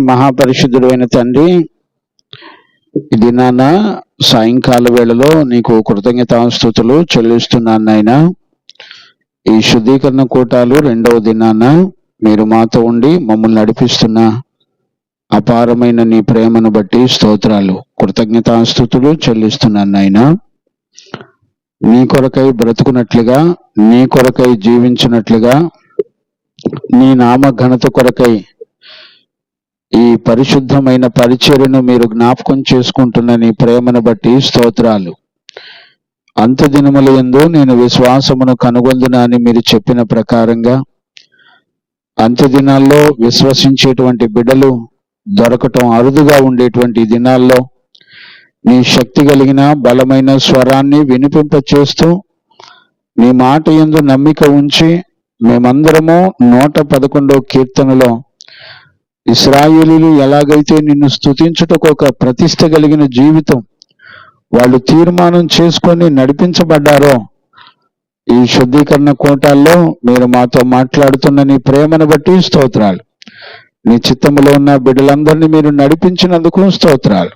మహాపరిశుద్ధుడైన తండ్రి, ఇది నాన్న సాయంకాల వేళలో నీకు కృతజ్ఞతాస్తుతులు చెల్లిస్తున్నాను నాయనా. ఈ శుద్ధీకరణ కూటాలు 2వ దినాన మీరు మాతో ఉండి మమ్మల్ని నడిపిస్తున్న అపారమైన నీ ప్రేమను బట్టి స్తోత్రాలు, కృతజ్ఞతాస్తుతులు చెల్లిస్తున్నాను నాయనా. నీ కొరకై బ్రతుకున్నట్లుగా, నీ కొరకై జీవించినట్లుగా, నీ నామ ఘనత కొరకై ఈ పరిశుద్ధమైన పరిచర్యను మీరు జ్ఞాపకం చేసుకుంటున్న నీ ప్రేమను బట్టి స్తోత్రాలు. అంత్యదినముల యందు నేను విశ్వాసమును కనుగొందునా అని మీరు చెప్పిన ప్రకారంగా అంత్యదినాల్లో విశ్వసించేటువంటి బిడ్డలు దొరకటం అరుదుగా ఉండేటువంటి దినాల్లో నీ శక్తి కలిగిన బలమైన స్వరాన్ని వినిపింపచేస్తూ నీ మాట యందు నమ్మిక ఉంచి మేమందరము 111వ కీర్తనలో ఇశ్రాయేలీయులు ఎలాగైతే నిన్ను స్తుతించుటకు ఒక ప్రతిష్ట కలిగిన జీవితం వాళ్ళు తీర్మానం చేసుకొని నడిపించబడ్డారో, ఈ శుద్ధీకరణ కోటాల్లో మీరు మాతో మాట్లాడుతున్న నీ ప్రేమను బట్టి స్తోత్రాలు. నీ చిత్తములో ఉన్న బిడ్డలందరినీ మీరు నడిపించినందుకు స్తోత్రాలు.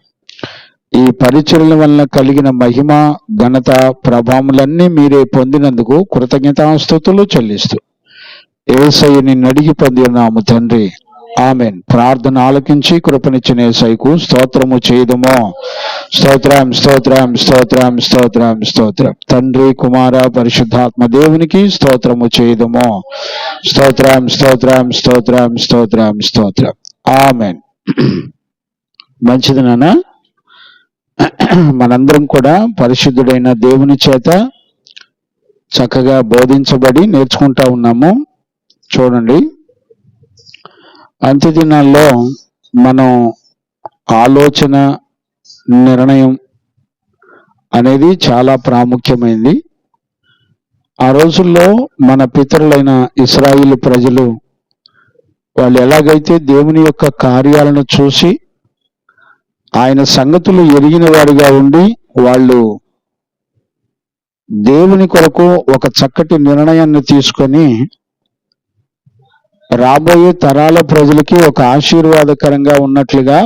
ఈ పరిచర్యల వలన కలిగిన మహిమ, ఘనత, ప్రభావములన్నీ మీరే పొందినందుకు కృతజ్ఞతాస్తుతులు చెల్లిస్తూ యేసయ్య నిన్ను అడిగి పొందినాము తండ్రి, ఆమెన్. ప్రార్థన ఆలకించి కృపనిచ్చిన యేసయ్యకు స్తోత్రము చేయదము. స్తోత్రం స్తోత్రం స్తోత్రం స్తోత్రం స్తోత్రం. తండ్రి, కుమార, పరిశుద్ధాత్మ దేవునికి స్తోత్రము చేయదము. స్తోత్రం స్తోత్రం స్తోత్రం స్తోత్రం స్తోత్రం. ఆమెన్. మంచిది నాన్న. మనందరం కూడా పరిశుద్ధుడైన దేవుని చేత చక్కగా బోధించబడి నేర్చుకుంటా ఉన్నాము. చూడండి, అంత్యదినాల్లో మనం ఆలోచన, నిర్ణయం అనేది చాలా ప్రాముఖ్యమైనది. ఆ రోజుల్లో మన పితరులైన ఇశ్రాయేలు ప్రజలు వాళ్ళు ఎలాగైతే దేవుని యొక్క కార్యాలను చూసి ఆయన సంగతులు ఎరిగిన వాడిగా ఉండి వాళ్ళు దేవుని కొరకు ఒక చక్కటి నిర్ణయాన్ని తీసుకొని రాబోయే తరాల ప్రజలకి ఒక ఆశీర్వాదకరంగా ఉన్నట్లుగా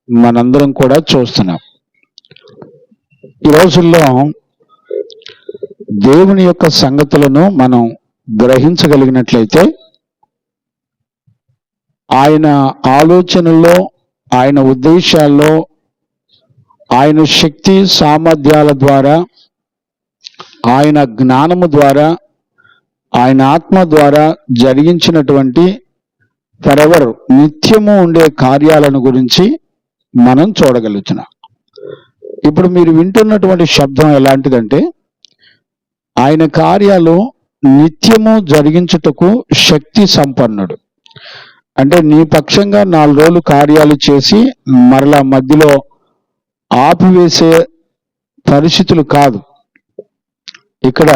మనందరం కూడా చూస్తున్నాం. ఈ రోజుల్లో దేవుని యొక్క సంగతులను మనం గ్రహించగలిగినట్లయితే ఆయన ఆలోచనల్లో, ఆయన ఉద్దేశాల్లో, ఆయన శక్తి సామర్థ్యాల ద్వారా, ఆయన జ్ఞానము ద్వారా, ఆయన ఆత్మ ద్వారా జరిగించినటువంటి ఫరెవర్ నిత్యము ఉండే కార్యాలను గురించి మనం చూడగలుగుతున్నాం. ఇప్పుడు మీరు వింటున్నటువంటి శబ్దం ఎలాంటిదంటే, ఆయన కార్యాలు నిత్యము జరిగించుటకు శక్తి సంపన్నుడు. అంటే నీ పక్షంగా 4 రోజులు కార్యాలు చేసి మరలా మధ్యలో ఆపివేసే పరిస్థితులు కాదు. ఇక్కడ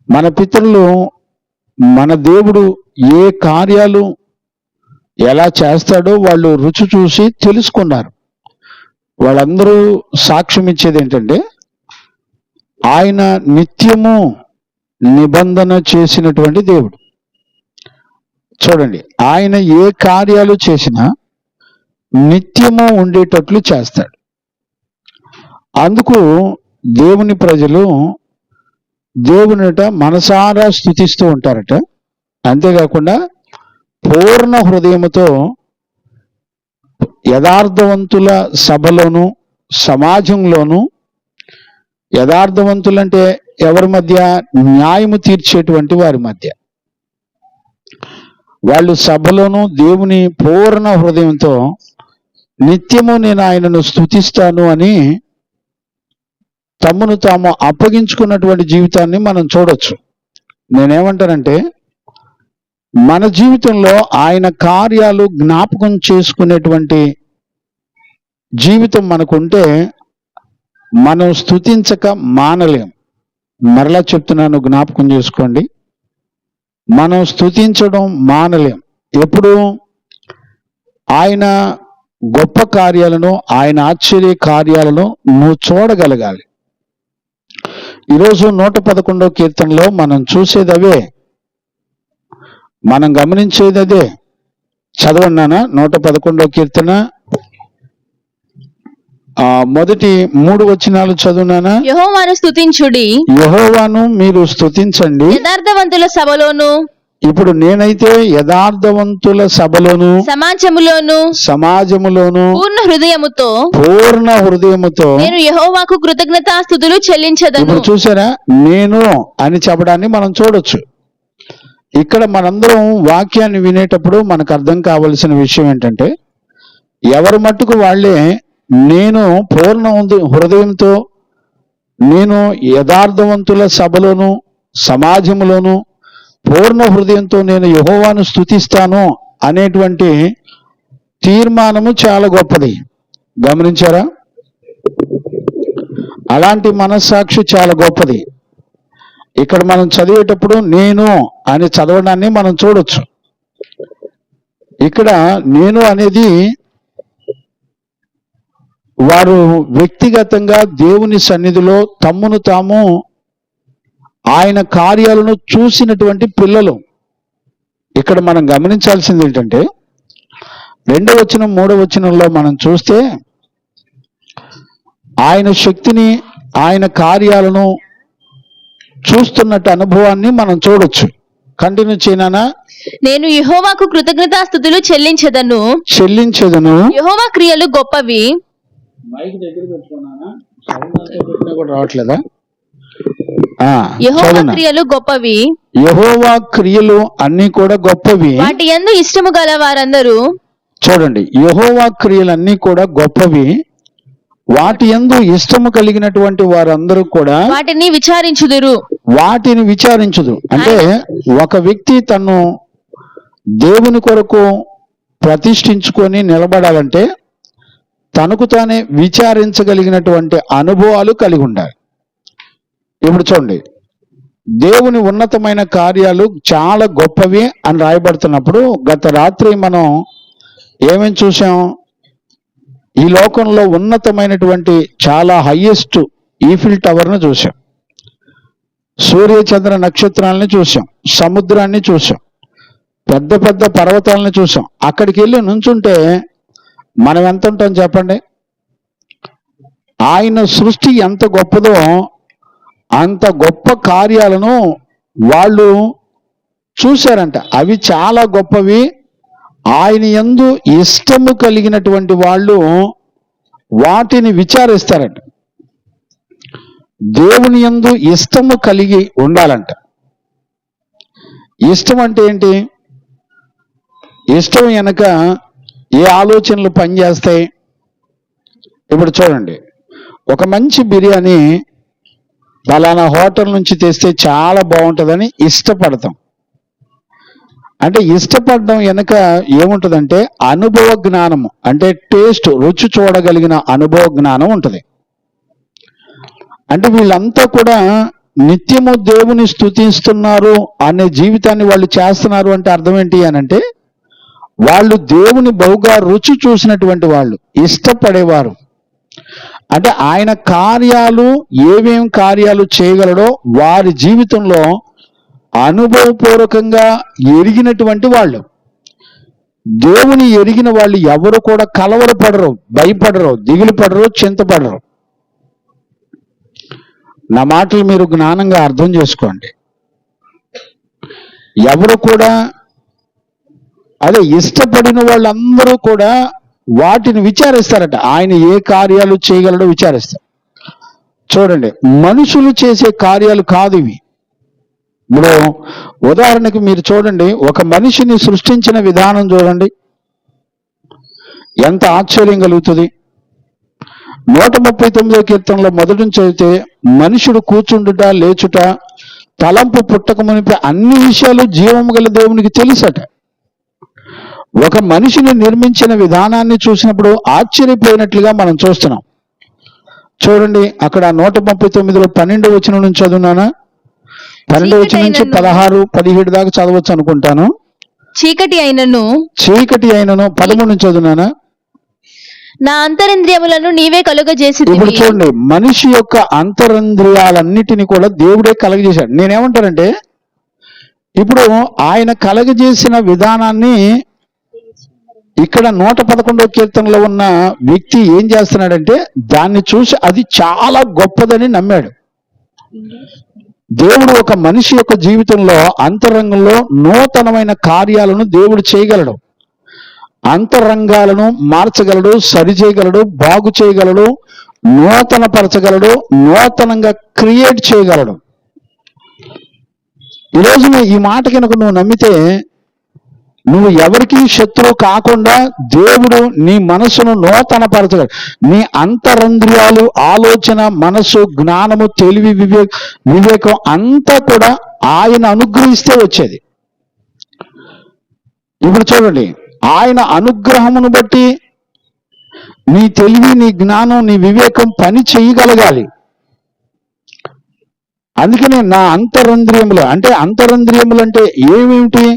మన పితరులు, మన దేవుడు ఏ కార్యాలు ఎలా చేస్తాడో వాళ్ళు రుచి చూసి తెలుసుకున్నారు. వాళ్ళందరూ సాక్ష్యం ఇచ్చేది ఏంటంటే, ఆయన నిత్యము నిబంధన చేసినటువంటి దేవుడు. చూడండి, ఆయన ఏ కార్యాలు చేసినా నిత్యము ఉండేటట్లు చేస్తాడు. అందుకు దేవుని ప్రజలు దేవునిట మనసారా స్తుతిస్తూ ఉంటారట. అంతేకాకుండా పూర్ణ హృదయముతో యథార్థవంతుల సభలోను, సమాజంలోను, యథార్థవంతులంటే ఎవరి మధ్య? న్యాయము తీర్చేటువంటి వారి మధ్య. వాళ్ళు సభలోను దేవుని పూర్ణ హృదయంతో నిత్యము నేను ఆయనను స్తుతిస్తాను అని తమను తాము అప్పగించుకున్నటువంటి జీవితాన్ని మనం చూడొచ్చు. నేనేమంటానంటే, మన జీవితంలో ఆయన కార్యాలు జ్ఞాపకం చేసుకునేటువంటి జీవితం మనకుంటే మనం స్తుతించక మానలేం. మరలా చెప్తున్నాను, జ్ఞాపకం చేసుకోండి, మనం స్తుతించడం మానలేం. ఎప్పుడు? ఆయన గొప్ప కార్యాలను, ఆయన ఆశ్చర్య కార్యాలను నువ్వు చూడగలగాలి. ఈరోజు 111వ కీర్తనలో మనం చూసేది అవే, మనం గమనించేది అదే. చదవన్నానా 111వ కీర్తన మొదటి 3 వచనాలు చదువునానా. యెహోవాను స్తుతించుడి, యెహోవాను మీరు స్తుతించండి. యథార్థవంతుల సభలోను, ఇప్పుడు నేనైతే యథార్థవంతుల సభలోను సమాజములోను పూర్ణ హృదయముతో నేను యెహోవాకు కృతజ్ఞతాస్తుతులు చెల్లించెదను. ఇప్పుడు చూసారా, నేను అని చెప్పడాన్ని మనం చూడొచ్చు. ఇక్కడ మనందరం వాక్యాన్ని వినేటప్పుడు మనకు అర్థం కావలసిన విషయం ఏంటంటే, ఎవరి మట్టుకు వాళ్ళే నేను పూర్ణ హృదయంతో, నేను యథార్థవంతుల సభలోను సమాజములోను పూర్ణ హృదయంతో నేను యెహోవాను స్తుతిస్తాను అనేటువంటి తీర్మానము చాలా గొప్పది. గమనించారా? అలాంటి మనస్సాక్షి చాలా గొప్పది. ఇక్కడ మనం చదివేటప్పుడు నేను అని చదవడాన్ని మనం చూడొచ్చు. ఇక్కడ నేను అనేది వారు వ్యక్తిగతంగా దేవుని సన్నిధిలో తమ్మును తాము ఆయన కార్యాలను చూసినటువంటి పిల్లలు. ఇక్కడ మనం గమనించాల్సింది ఏంటంటే, 2వ వచనం 3వ వచనంలో మనం చూస్తే ఆయన శక్తిని ఆయన కార్యాలను చూస్తున్నట్టు అనుభవాన్ని మనం చూడొచ్చు. కంటిన్యూ చేయనా. నేను యెహోవాకు కృతజ్ఞతాస్తుతులు చెల్లించెదను. యెహోవా క్రియలు గొప్పవి. మైక్ దగ్గర పెట్టుకున్నానా, కూడా రావట్లేదా? యెహోవా క్రియలు గొప్పవి, యెహోవా క్రియలు అన్ని కూడా గొప్పవి, వాటి యందు ఇష్టము గల వారందరూ. చూడండి, యెహోవా క్రియలన్నీ కూడా గొప్పవి, వాటి యందు ఇష్టము కలిగినటువంటి వారందరూ కూడా వాటిని విచారించుదురు. అంటే ఒక వ్యక్తి తను దేవుని కొరకు ప్రతిష్ఠించుకొని నిలబడాలంటే తనకు తానే విచారించగలిగినటువంటి అనుభవాలు కలిగి ఉండాలి. ఇప్పుడు చూడండి, దేవుని ఉన్నతమైన కార్యాలు చాలా గొప్పవి అని రాయబడుతున్నప్పుడు గత రాత్రి మనం ఏమేమి చూసాం? ఈ లోకంలో ఉన్నతమైనటువంటి చాలా హైయెస్ట్ ఈఫిల్ టవర్ను చూసాం, సూర్య చంద్ర నక్షత్రాలని చూసాం, సముద్రాన్ని చూసాం, పెద్ద పెద్ద పర్వతాలను చూసాం. అక్కడికి వెళ్ళి నుంచుంటే మనం ఎంత ఉంటాం చెప్పండి? ఆయన సృష్టి ఎంత గొప్పదో అంత గొప్ప కార్యాలను వాళ్ళు చూశారంట. అవి చాలా గొప్పవి. ఆయన యందు ఇష్టము కలిగినటువంటి వాళ్ళు వాటిని విచారిస్తారంట. దేవుని యందు ఇష్టము కలిగి ఉండాలంట. ఇష్టం అంటే ఏంటి? ఇష్టం వెనక ఏ ఆలోచనలు పనిచేస్తాయి? ఇప్పుడు చూడండి, ఒక మంచి బిర్యానీ పలానా హోటల్ నుంచి తెస్తే చాలా బాగుంటుందని ఇష్టపడతాం. అంటే ఇష్టపడడం వెనక ఏముంటుందంటే అనుభవ జ్ఞానము, అంటే టేస్ట్, రుచి చూడగలిగిన అనుభవ జ్ఞానం ఉంటుంది. అంటే వీళ్ళంతా కూడా నిత్యము దేవుని స్తుతిస్తున్నారు అనే జీవితాన్ని వాళ్ళు చేస్తున్నారు. అంటే అర్థం ఏంటి అనంటే వాళ్ళు దేవుని బహుగా రుచి చూసినటువంటి వాళ్ళు, ఇష్టపడేవారు. అంటే ఆయన కార్యాలు ఏమేం కార్యాలు చేయగలడో వారి జీవితంలో అనుభవపూర్వకంగా ఎరిగినటువంటి వాళ్ళు. దేవుని ఎరిగిన వాళ్ళు ఎవరు కూడా కలవరపడరు, భయపడరు, దిగులు పడరు, చింతపడరు. నా మాటలు మీరు జ్ఞానంగా అర్థం చేసుకోండి. ఎవరు కూడా అదే ఇష్టపడిన వాళ్ళందరూ కూడా వాటిని విచారిస్తారట. ఆయన ఏ కార్యాలు చేయగలడో విచారిస్తారు. చూడండి, మనుషులు చేసే కార్యాలు కాదు ఇవి. ఇప్పుడు ఉదాహరణకి మీరు చూడండి, ఒక మనిషిని సృష్టించిన విధానం చూడండి, ఎంత ఆశ్చర్యం కలుగుతుంది. 139వ కీర్తనలో మొదటి చదివితే మనుషుడు కూర్చుండుట, లేచుట, తలంపు పుట్టక మునిపే అన్ని విషయాలు జీవము గల దేవునికి తెలుసట. ఒక మనిషిని నిర్మించిన విధానాన్ని చూసినప్పుడు ఆశ్చర్యపోయినట్లుగా మనం చూస్తున్నాం. చూడండి, అక్కడ 139లో 12వ వచనం నుంచి చదువునానా, 12వ వచనం నుంచి 16, 17 దాకా చదవచ్చు అనుకుంటాను. చీకటి అయినను 13 నుంచి చదువునానా. నా అంతరింద్రియములను నీవే కలుగజేసితివి. ఇప్పుడు చూడండి, మనిషి యొక్క అంతరింద్రియాలన్నిటిని కూడా దేవుడే కలగజేశాడు. నేనేమంటానంటే, ఇప్పుడు ఆయన కలగజేసిన విధానాన్ని ఇక్కడ 111వ కీర్తనలో ఉన్న వ్యక్తి ఏం చేస్తున్నాడంటే దాన్ని చూసి అది చాలా గొప్పదని నమ్మాడు. దేవుడు ఒక మనిషి యొక్క జీవితంలో అంతరంగంలో నూతనమైన కార్యాలను దేవుడు చేయగలడు. అంతరంగాలను మార్చగలడు, సరిచేయగలడు, బాగు చేయగలడు, నూతన పరచగలడు, నూతనంగా క్రియేట్ చేయగలడు. ఈరోజు ఈ మాట కనుక నువ్వు నమ్మితే నువ్వు ఎవరికి శత్రువు కాకుండా దేవుడు నీ మనసును నూతన పరచగలడు. నీ అంతరంద్రియాలు, ఆలోచన, మనసు, జ్ఞానము, తెలివి, వివేకం అంతా కూడా ఆయన అనుగ్రహిస్తే వచ్చేది. ఇప్పుడు చూడండి, ఆయన అనుగ్రహమును బట్టి నీ తెలివి, నీ జ్ఞానం, నీ వివేకం పని చేయగలగాలి. అందుకనే నా అంతరంద్రియములు అంటే ఏమేమిటి?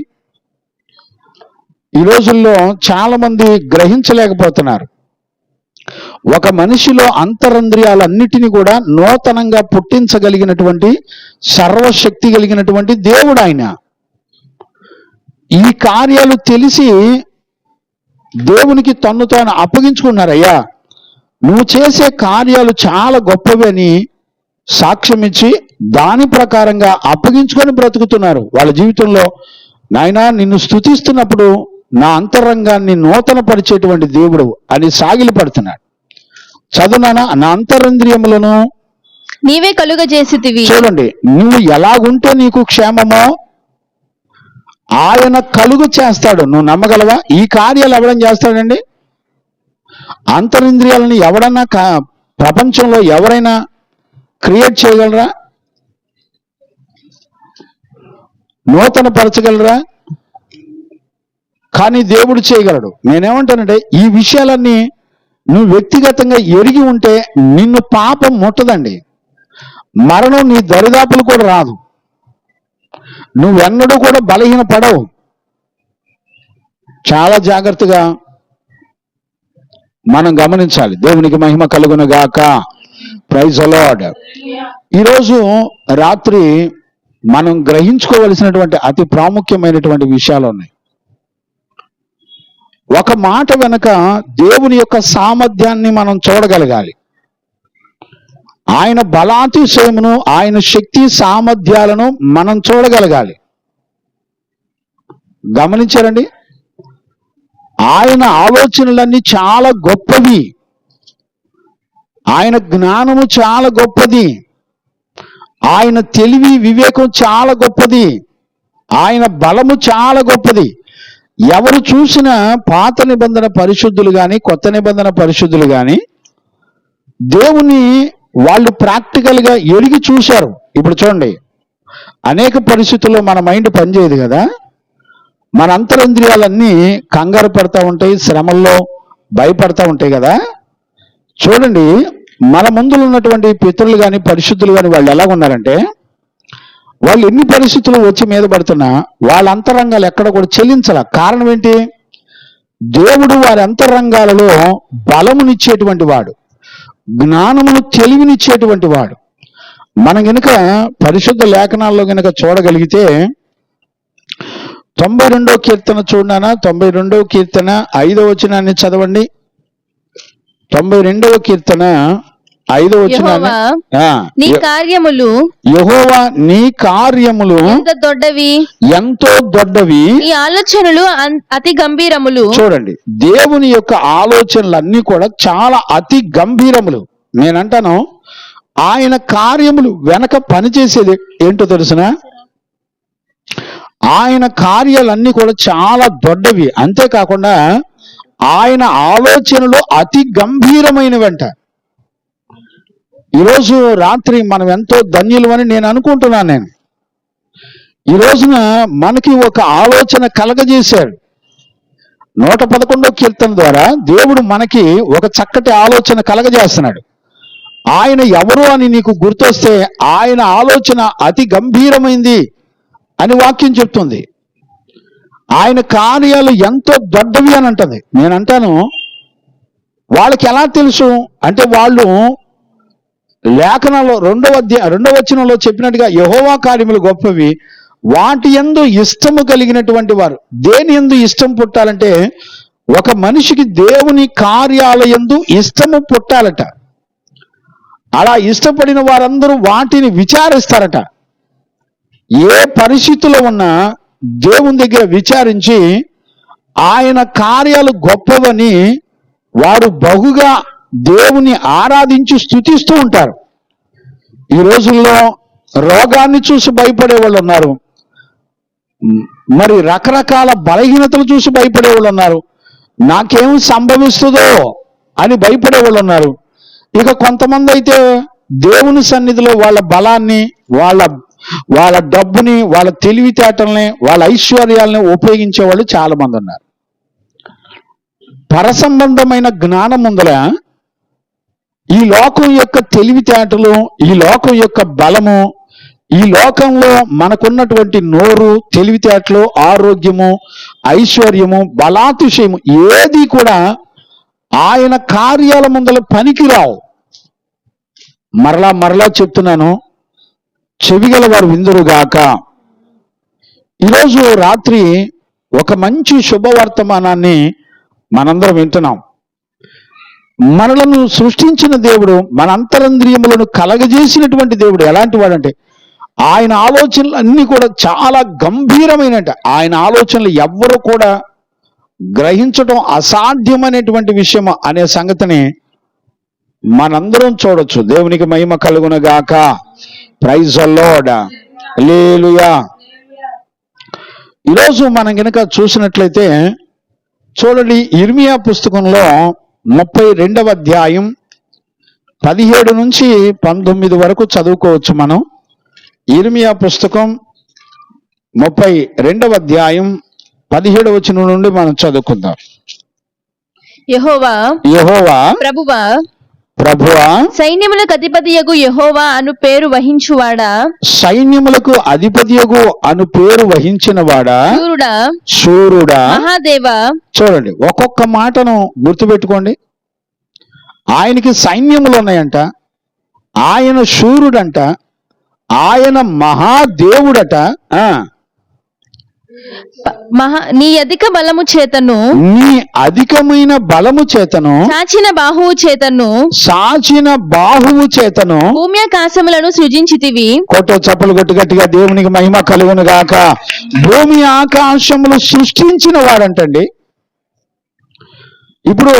ఈ రోజుల్లో చాలా మంది గ్రహించలేకపోతున్నారు. ఒక మనిషిలో అంతరంద్రియాలన్నిటినీ కూడా నూతనంగా పుట్టించగలిగినటువంటి సర్వశక్తి కలిగినటువంటి దేవుడు ఆయన. ఈ కార్యాలు తెలిసి దేవునికి తన్ను తాను అప్పగించుకున్నారయ్యా, నువ్వు చేసే కార్యాలు చాలా గొప్పవి అని సాక్ష్యం ఇచ్చి దాని ప్రకారంగా అప్పగించుకొని బ్రతుకుతున్నారు. వాళ్ళ జీవితంలో నాయనా నిన్ను స్తుతిస్తున్నప్పుడు నా అంతరంగాన్ని నూతన పరిచేటువంటి దేవుడు అని సాగిలి పడుతున్నాడు. చదువునానా, నా అంతరంద్రియములను నీవే కలుగజేసితివి. చూడండి, నువ్వు ఎలాగుంటే నీకు క్షేమమో ఆయన కలుగు చేస్తాడు. నువ్వు నమ్మగలవా? ఈ కార్యాలు ఎవడని చేస్తాడండి? అంతరింద్రియాలని ఎవడన్నా ప్రపంచంలో ఎవరైనా క్రియేట్ చేయగలరా? నూతన పరచగలరా? కానీ దేవుడు చేయగలడు. నేనేమంటానంటే ఈ విషయాలన్నీ నువ్వు వ్యక్తిగతంగా ఎరిగి ఉంటే నిన్ను పాపం ముట్టదండి. మరణం నీ దరిదాపులు కూడా రాదు. నువ్వెన్నడూ కూడా బలహీన పడవు. చాలా జాగ్రత్తగా మనం గమనించాలి. దేవునికి మహిమ కలుగును గాక. Praise the Lord. ఈరోజు రాత్రి మనం గ్రహించుకోవలసినటువంటి అతి ప్రాముఖ్యమైనటువంటి విషయాలు ఉన్నాయి. ఒక మాట వెనుక దేవుని యొక్క సామర్థ్యాన్ని మనం చూడగలగాలి. ఆయన బలాతిశయమును, ఆయన శక్తి సామర్థ్యాలను మనం చూడగలగాలి. గమనించారండి? ఆయన ఆలోచనలన్నీ చాలా గొప్పవి. ఆయన జ్ఞానము చాలా గొప్పది. ఆయన తెలివి, వివేకం చాలా గొప్పది. ఆయన బలము చాలా గొప్పది. ఎవరు చూసినా పాత నిబంధన పరిశుద్ధులు కానీ కొత్త నిబంధన పరిశుద్ధులు కానీ దేవుని వాళ్ళు ప్రాక్టికల్గా ఎరిగి చూశారు. ఇప్పుడు చూడండి, అనేక పరిస్థితుల్లో మన మైండ్ పనిచేయదు కదా. మన అంతరింద్రియాలన్నీ కంగారు పడతా ఉంటాయి, శ్రమల్లో భయపడతా ఉంటాయి కదా. చూడండి, మన ముందు ఉన్నటువంటి పితరులు కానీ పరిశుద్ధులు కానీ వాళ్ళు ఎలా ఉన్నారంటే, వాళ్ళు ఎన్ని పరిస్థితులు వచ్చి మీద పడుతున్నా వాళ్ళ అంతరంగాలు ఎక్కడ కూడా చెల్లించాల. కారణం ఏంటి? దేవుడు వారి అంతరంగాలలో బలమునిచ్చేటువంటి వాడు, జ్ఞానమును, తెలివినిచ్చేటువంటి వాడు. మనం గనుక పరిశుద్ధ లేఖనాల్లో గనుక చూడగలిగితే 92వ కీర్తన చూడనా, 92వ కీర్తన 5వ వచనాన్ని చదవండి. 92వ కీర్తన 5వ వచనాన్ని. నీ కార్యములు యెహోవా నీ కార్యములు ఎంతో దొడ్డవి, నీ ఆలోచనలు అతి గంభీరములు. చూడండి, దేవుని యొక్క ఆలోచనలన్నీ కూడా చాలా అతి గంభీరములు. నేనంటాను ఆయన కార్యములు వెనక పనిచేసేది ఏంటో తెలుసిన? ఆయన కార్యాలన్నీ కూడా చాలా దొడ్డవి. అంతేకాకుండా ఆయన ఆలోచనలు అతి గంభీరమైనవంట. ఈరోజు రాత్రి మనం ఎంతో ధన్యులమని నేను అనుకుంటున్నాను. ఈ రోజున మనకి ఒక ఆలోచన కలగజేశాడు. 111వ కీర్తన ద్వారా దేవుడు మనకి ఒక చక్కటి ఆలోచన కలగజేస్తున్నాడు. ఆయన ఎవరు అని నీకు గుర్తొస్తే ఆయన ఆలోచన అతి గంభీరమైంది అని వాక్యం చెప్తుంది. ఆయన కార్యాలు ఎంతో దొడ్డవి అని అంటది. నేనంటాను వాళ్ళకి ఎలా తెలుసు అంటే, వాళ్ళు లేఖనాల్లో 2వ వచనంలో చెప్పినట్టుగా యెహోవా కార్యములు గొప్పవి, వాటి యందు ఇష్టము కలిగినటువంటి వారు. దేని యందు ఇష్టం పుట్టాలంటే ఒక మనిషికి దేవుని కార్యాలయందు ఇష్టము పుట్టాలట. అలా ఇష్టపడిన వారందరూ వాటిని విచారిస్తారట. ఏ పరిస్థితిలో ఉన్నా దేవుని దగ్గర విచారించి ఆయన కార్యాలు గొప్పవని వారు బహుగా దేవుని ఆరాధించి స్తుతిస్తూ ఉంటారు. ఈ రోజుల్లో రోగాన్ని చూసి భయపడే వాళ్ళు ఉన్నారు, మరి రకరకాల బలహీనతలు చూసి భయపడే వాళ్ళు ఉన్నారు, నాకేం సంభవిస్తుందో అని భయపడే వాళ్ళు ఉన్నారు. ఇక కొంతమంది అయితే దేవుని సన్నిధిలో వాళ్ళ బలాన్ని, వాళ్ళ డబ్బుని, వాళ్ళ తెలివితేటల్ని, వాళ్ళ ఐశ్వర్యాలని ఉపయోగించే వాళ్ళు చాలా మంది ఉన్నారు. పరసంబంధమైన జ్ఞానం ముందర ఈ లోకం యొక్క తెలివితేటలు, ఈ లోకం యొక్క బలము, ఈ లోకంలో మనకున్నటువంటి నోరు, తెలివితేటలు, ఆరోగ్యము, ఐశ్వర్యము, బలాతిశయము ఏది కూడా ఆయన కార్యాల ముందర పనికిరావు. మరలా చెప్తున్నాను, చెవిగల వారు విందురుగాక. ఈరోజు రాత్రి ఒక మంచి శుభవర్తమానాన్ని మనందరం వింటున్నాం. మనలను సృష్టించిన దేవుడు, మన అంతరంద్రియములను కలగజేసినటువంటి దేవుడు ఎలాంటి వాడంటే ఆయన ఆలోచనలు అన్నీ కూడా చాలా గంభీరమైనట. ఆయన ఆలోచనలు ఎవ్వరూ కూడా గ్రహించడం అసాధ్యమైనటువంటి విషయం అనే సంగతిని మనందరం చూడొచ్చు. దేవునికి మహిమ కలుగునగాక. Praise the lord. హల్లెలూయా. ఈరోజు మనం గనక చూసినట్లయితే చూడండి, ఇర్మియా పుస్తకంలో 32వ అధ్యాయం 17 నుంచి 19 వరకు చదువుకోవచ్చు మనం. ఇర్మియా పుస్తకం 32వ అధ్యాయం 17వ వచనం నుండి మనం చదువుకుందాం. యెహోవా ప్రభువా సైన్యములకు అధిపతియగు యెహోవా అను పేరు వహించువాడా, సైన్యములకు అధిపతియగు అను పేరు వహించిన వాడా, శూరుడా, మహాదేవా. చూడండి, ఒక్కొక్క మాటను గుర్తుపెట్టుకోండి. ఆయనకి సైన్యములు ఉన్నాయంట, ఆయన శూరుడంట, ఆయన మహాదేవుడట. నీ అధిక బలము చేతను, నీ అధికమైన బలము చేతను, సాచిన బాహువు చేతను భూమి ఆకాశములను సృజించితివి. కొట్టు చప్పలు కొట్టు గట్టిగా, దేవునికి మహిమ కలుగును గాక. భూమి ఆకాశములు సృష్టించిన వాడంటండి. ఇప్పుడు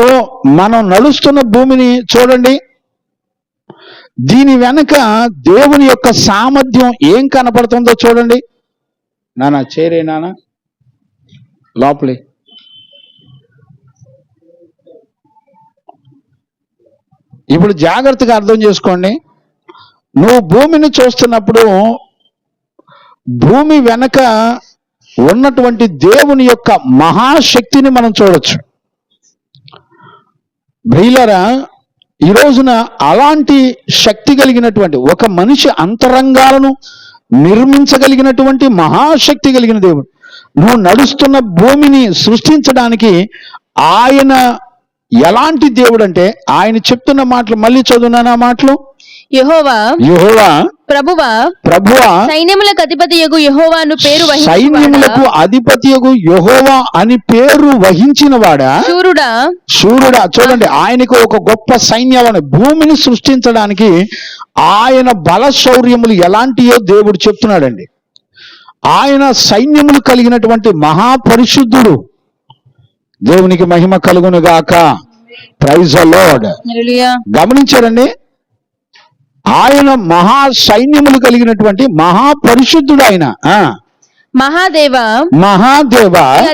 మనం నడుస్తున్న భూమిని చూడండి, దీని వెనక దేవుని యొక్క సామర్థ్యం ఏం కనపడుతుందో చూడండి. నానా చేరే నానా లోపలి. ఇప్పుడు జాగ్రత్తగా అర్థం చేసుకోండి. నువ్వు భూమిని చూస్తున్నప్పుడు భూమి వెనక ఉన్నటువంటి దేవుని యొక్క మహాశక్తిని మనం చూడొచ్చు. ప్రియులారా, ఈ రోజున అలాంటి శక్తి కలిగినటువంటి ఒక మనిషి అంతరంగాలను నిర్మించగలిగినటువంటి మహాశక్తి కలిగిన దేవుడు. నువ్వు నడుస్తున్న భూమిని సృష్టించడానికి ఆయన ఎలాంటి దేవుడు అంటే, ఆయన చెప్తున్న మాటలు మళ్ళీ చదువునా మాటలు. యెహోవా ప్రభువా సైన్యములకు అధిపతియగు యెహోవా అను పేరు సైన్యములకు అధిపతియగు యెహోవా అని పేరు వహించిన వాడా, శూరుడా. చూడండి, ఆయనకు ఒక గొప్ప సైన్యాలను భూమిని సృష్టించడానికి ఆయన బల శౌర్యములు ఎలాంటియో దేవుడు చెప్తున్నాడండి. ఆయన సైన్యములు కలిగినటువంటి మహాపరిశుద్ధుడు. దేవునికి మహిమ కలుగును గాక. Praise the lord. గమనించారండి, ఆయన మహా సైన్యములు కలిగినటువంటి మహాపరిశుద్ధుడు ఆయన. మహాదేవా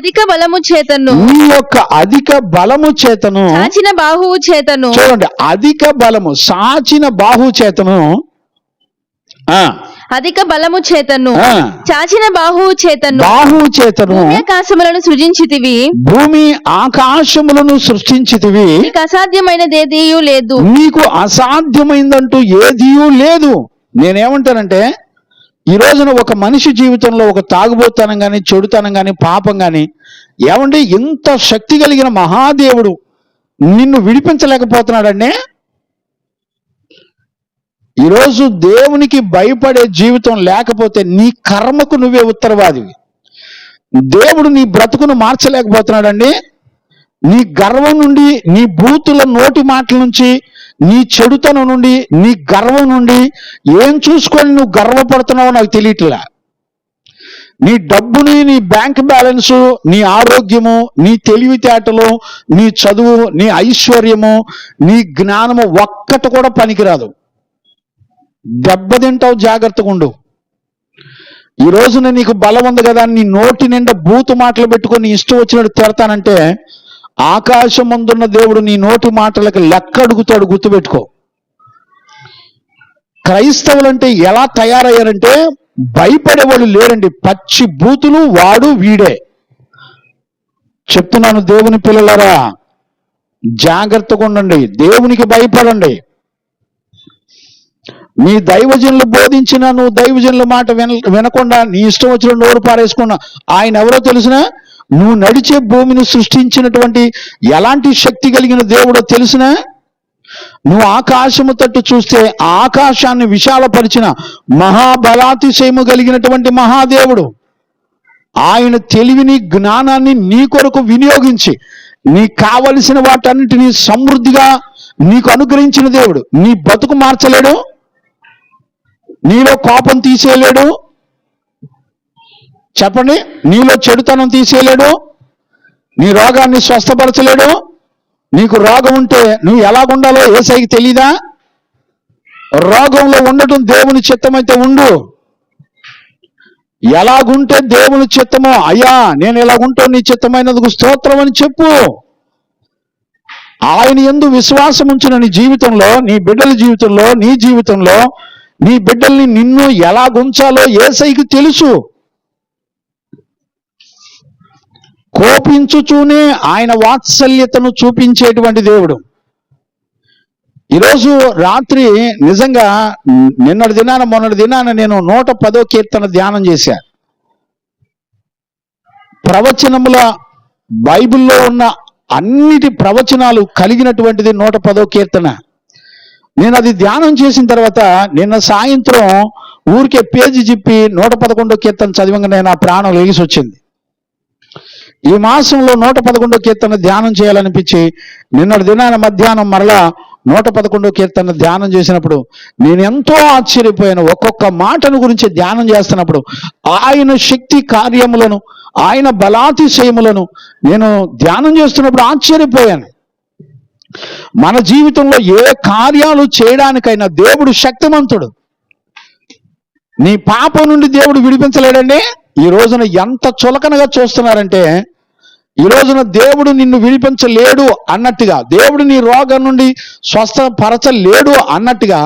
అధిక బలము చేతను, నీ యొక్క అధిక బలము చేతను, సాచిన బాహువు చేతను. చూడండి, అధిక బలము, సాచిన బాహువు చేతను, అధిక బలము చేతను, చాచిన బాహువు చేతను, ఆకాశములను సృజించితివి. భూమి ఆకాశములను సృష్టించితివి. నీకు అసాధ్యమైనదేదియూ లేదు. నీకు అసాధ్యమైందంటూ ఏదియూ లేదు. నేనేమంటానంటే, ఈ రోజున ఒక మనిషి జీవితంలో ఒక తాగుబోతనం కానీ, చెడుతనం కానీ, పాపం కానీ, ఏమంటే ఇంత శక్తి కలిగిన మహాదేవుడు నిన్ను విడిపించలేకపోతున్నాడండి. ఈరోజు దేవునికి భయపడే జీవితం లేకపోతే నీ కర్మకు నువ్వే ఉత్తరవాదివి. దేవుడు నీ బ్రతుకును మార్చలేకపోతున్నాడండి. నీ గర్వం నుండి, నీ బూతుల నోటి మాటల నుంచి, నీ చెడుతనం నుండి, నీ గర్వం నుండి ఏం చూసుకొని నువ్వు గర్వపడుతున్నావో నాకు తెలియట్లే. నీ డబ్బుని, నీ బ్యాంక్ బ్యాలెన్సు, నీ ఆరోగ్యము, నీ తెలివితేటలు, నీ చదువు, నీ ఐశ్వర్యము, నీ జ్ఞానము ఒక్కటి కూడా పనికిరాదు. దెబ్బతింటావు, జాగ్రత్తగా ఉండు. ఈ రోజున నీకు బలం ఉంది కదా, నీ నోటి నిండా బూతు మాటలు పెట్టుకొని ఇష్టం వచ్చినట్టు తిడతానంటే ఆకాశం ముందున్న దేవుడు నీ నోటి మాటలకు లెక్క అడుగుతాడు, గుర్తుపెట్టుకో. క్రైస్తవులంటే ఎలా తయారయ్యారంటే భయపడేవాళ్ళు లేరండి. పచ్చి బూతులు వాడు వీడే. చెప్తున్నాను దేవుని పిల్లలారా, జాగ్రత్తగా ఉండండి, దేవునికి భయపడండి. మీ దైవజనులు బోధించిన నువ్వు దైవజనుల మాట వినకుండా నీ ఇష్టం వచ్చిన నోరు పారేసుకున్నా, ఆయన ఎవరో తెలిసినా, నువ్వు నడిచే భూమిని సృష్టించినటువంటి ఎలాంటి శక్తి కలిగిన దేవుడో తెలిసినా, నువ్వు ఆకాశము తట్టు చూస్తే ఆకాశాన్ని విశాలపరిచిన మహాబలాతిశయము కలిగినటువంటి మహాదేవుడు. ఆయన తెలివిని, జ్ఞానాన్ని నీ కొరకు వినియోగించి నీకు కావలసిన వాటన్నిటినీ సమృద్ధిగా నీకు అనుగ్రహించిన దేవుడు. నీ బతుకు మార్చలేడు, నీలో కోపం తీసేయలేడు, చెప్పండి, నీలో చెడుతనం తీసేయలేడు, నీ రోగాన్ని స్వస్థపరచలేడు. నీకు రోగం ఉంటే నువ్వు ఎలాగుండాలో యేసయ్యకి తెలీదా? రోగంలో ఉండటం దేవుని చిత్తమైతే ఉండు. ఎలాగుంటే దేవుని చిత్తమో, అయ్యా నేను ఎలాగుంటో నీ చిత్తమైనందుకు స్తోత్రం అని చెప్పు. ఆయన యందు విశ్వాసం ఉంచిన నీ జీవితంలో, నీ బిడ్డల జీవితంలో, నీ జీవితంలో నీ బిడ్డల్ని నిన్ను ఎలాగుంచాలో యేసయ్యకి తెలుసు. కోపించుచూనే ఆయన వాత్సల్యతను చూపించేటువంటి దేవుడు. ఈరోజు రాత్రి నిజంగా మొన్నటి దినాన నేను 110వ కీర్తన ధ్యానం చేశా. ప్రవచనముల బైబిల్లో ఉన్న అన్నిటి ప్రవచనాలు కలిగినటువంటిది 110వ కీర్తన. నేను అది ధ్యానం చేసిన తర్వాత నిన్న సాయంత్రం ఊరికే పేజీ చెప్పి 111వ కీర్తన చదివంగానే నా ప్రాణం లేచి వచ్చింది. ఈ మాసంలో 111వ కీర్తన ధ్యానం చేయాలనిపించి నిన్నటి దినాన మధ్యాహ్నం మరలా 111వ కీర్తన ధ్యానం చేసినప్పుడు నేను ఎంతో ఆశ్చర్యపోయాను. ఒక్కొక్క మాటను గురించి ధ్యానం చేస్తున్నప్పుడు ఆయన శక్తి కార్యములను, ఆయన బలాతిశయములను నేను ధ్యానం చేస్తున్నప్పుడు ఆశ్చర్యపోయాను. మన జీవితంలో ఏ కార్యాలు చేయడానికైనా దేవుడు శక్తిమంతుడు. నీ పాపం నుండి దేవుడు విడిపించలేడండి. ఈ రోజున ఎంత చులకనగా చూస్తున్నారంటే, ఈ రోజున దేవుడు నిన్ను విడిపించలేడు అన్నట్టుగా, దేవుడు నీ రోగం నుండి స్వస్థపరచలేడు అన్నట్టుగా,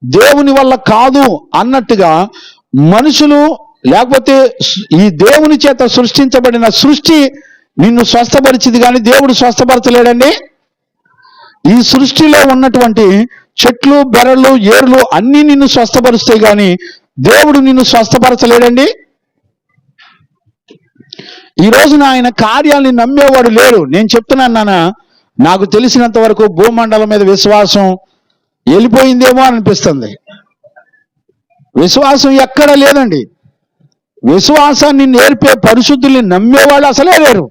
దేవుని వల్ల కాదు అన్నట్టుగా మనుషులు, లేకపోతే ఈ దేవుని చేత సృష్టించబడిన సృష్టి నిన్ను స్వస్థపరిచింది కానీ దేవుడు స్వస్థపరచలేడండి. ఈ సృష్టిలో ఉన్నటువంటి చెట్లు, బెరళ్ళు, ఏర్లు అన్నీ నిన్ను స్వస్థపరుస్తాయి కానీ దేవుడు నిన్ను స్వస్థపరచలేడండి. ఈ రోజున ఆయన కార్యాలని నమ్మేవాడు లేరు. నేను చెప్తున్నాను నాన్న, నాకు తెలిసినంత వరకు భూమండలం మీద విశ్వాసం వెళ్ళిపోయిందేమో అనిపిస్తుంది. విశ్వాసం ఎక్కడ లేదండి. విశ్వాసాన్ని నేర్పే పరిశుద్ధుల్ని నమ్మేవాళ్ళు అసలే లేరు.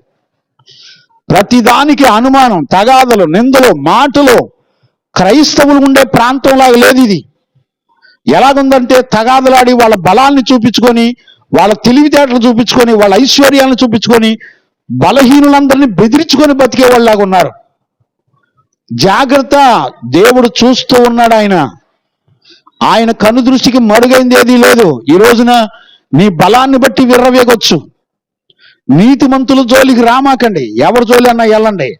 ప్రతిదానికి అనుమానం, తగాదలు, నిందలు, మాటలు. క్రైస్తవులు ఉండే ప్రాంతంలాగా లేదు ఇది. ఎలాగుందంటే తగాదలాడి వాళ్ళ బలాన్ని చూపించుకొని, వాళ్ళ తెలివితేటలు చూపించుకొని, వాళ్ళ ఐశ్వర్యాలను చూపించుకొని బలహీనులందరినీ బెదిరించుకొని బతికే వాళ్ళలాగా ఉన్నారు. జాగ్రత్త, దేవుడు చూస్తూ ఉన్నాడు. ఆయన కన్ను దృష్టికి మరుగైంది ఏదీ లేదు. ఈ రోజున నీ బలాన్ని బట్టి విర్రవేగొచ్చు. నీతిమంతుల జోలికి రామాకండి, ఎవరి జోలి అన్నా వెళ్ళండి.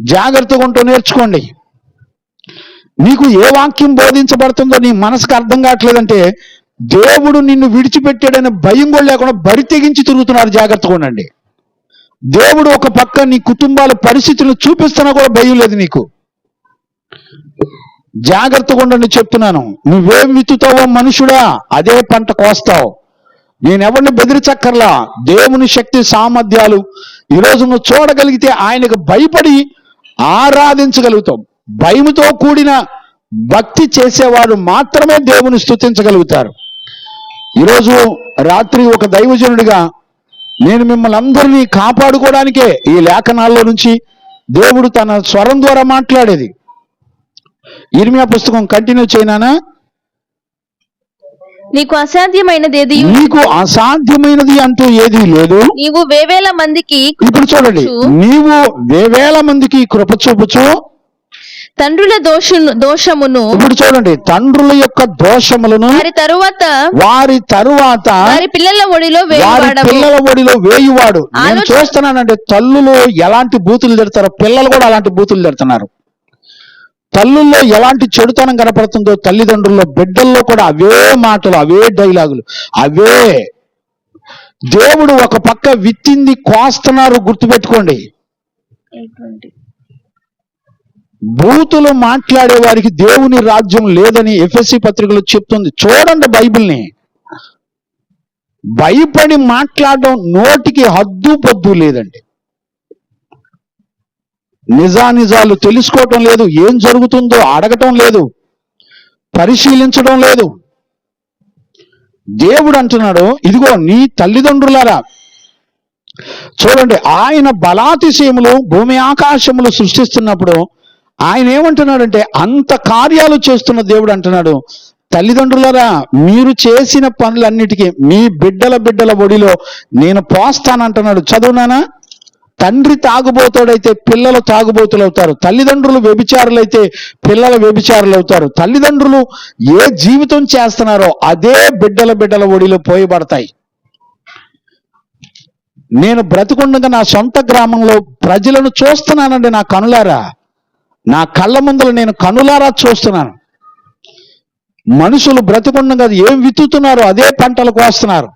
జాగ్రత్తగా ఉంటూ నేర్చుకోండి. నీకు ఏ వాక్యం బోధించబడుతుందో నీ మనసుకు అర్థం కావట్లేదంటే దేవుడు నిన్ను విడిచిపెట్టాడనే భయం కూడా లేకుండా బరి తెగించి తిరుగుతున్నారు. జాగ్రత్తగా ఉండండి. దేవుడు ఒక పక్క నీ కుటుంబాల పరిస్థితులను చూపిస్తున్నా కూడా భయం లేదు నీకు. జాగ్రత్తగా ఉండండి చెప్తున్నాను. నువ్వేం విత్తుతావో మనుషుడా అదే పంట కోస్తావు. నేనెవరిని బెదిరించక్కర్లా. దేవుని శక్తి సామర్థ్యాలు ఈరోజు నువ్వు చూడగలిగితే ఆయనకు భయపడి ఆరాధించగలుగుతావు. భయముతో కూడిన భక్తి చేసేవారు మాత్రమే దేవుని స్తుతించగలుగుతారు. ఈరోజు రాత్రి ఒక దైవజనుడిగా నేను మిమ్మల్ని అందరినీ కాపాడుకోవడానికే ఈ లేఖనాల్లో నుంచి దేవుడు తన స్వరం ద్వారా మాట్లాడేది. ఇర్మియా పుస్తకం కంటిన్యూ చేయనానా? నీకు అసాధ్యమైనది నీకు అసాధ్యమైనది అంటూ ఏదీ లేదు. నీవు వేవేల మందికి ఇప్పుడు చూడండి, నీవు వేవేల మందికి కృప చూపుచు తండ్రుల దోషమును, ఇప్పుడు చూడండి, తండ్రుల యొక్క దోషములను వారి తరువాత వారి పిల్లల ఒడిలో వేయువాడు. నేను చూస్తున్నానంటే తల్లులు ఎలాంటి బూతులు తిడతారో పిల్లలు కూడా అలాంటి బూతులు తిడుతున్నారు. తల్లుల్లో ఎలాంటి చెడుతనం కనపడుతుందో తల్లిదండ్రుల్లో బిడ్డల్లో కూడా అవే మాటలు, అవే డైలాగులు, అవే. దేవుడు ఒక పక్క విత్తింది కోస్తున్నారు, గుర్తుపెట్టుకోండి. బూతులు మాట్లాడే వారికి దేవుని రాజ్యం లేదని ఎఫెసీ పత్రికలో చెప్తుంది. చూడండి బైబిల్ని. భయపడి మాట్లాడడం నోటికి హద్దు పొద్దు లేదండి. నిజానిజాలు తెలుసుకోవటం లేదు, ఏం జరుగుతుందో అడగటం లేదు, పరిశీలించడం లేదు. దేవుడు అంటున్నాడు, ఇదిగో నీ తల్లిదండ్రులారా, చూడండి, ఆయన బలాతిశయములు భూమి ఆకాశములు సృష్టిస్తున్నప్పుడు ఆయన ఏమంటున్నాడంటే, అంత కార్యాలు చేస్తున్న దేవుడు అంటున్నాడు, తల్లిదండ్రులారా, మీరు చేసిన పనులన్నిటికీ మీ బిడ్డల ఒడిలో నేను పోస్తానంటున్నాడు. చదువునానా? తండ్రి తాగుబోతుడైతే పిల్లలు తాగుబోతులు అవుతారు. తల్లిదండ్రులు వ్యభిచారులైతే పిల్లల వ్యభిచారులు అవుతారు. తల్లిదండ్రులు ఏ జీవితం చేస్తున్నారో అదే బిడ్డల ఒడిలో పోయబడతాయి. నేను బ్రతికుండగా నా సొంత గ్రామంలో ప్రజలను చూస్తున్నానండి, నా కనులారా, నా కళ్ళ ముందర నేను కనులారా చూస్తున్నాను. మనుషులు బ్రతికుండగా ఏం విత్తుతున్నారో అదే పంటలు కోస్తున్నారు.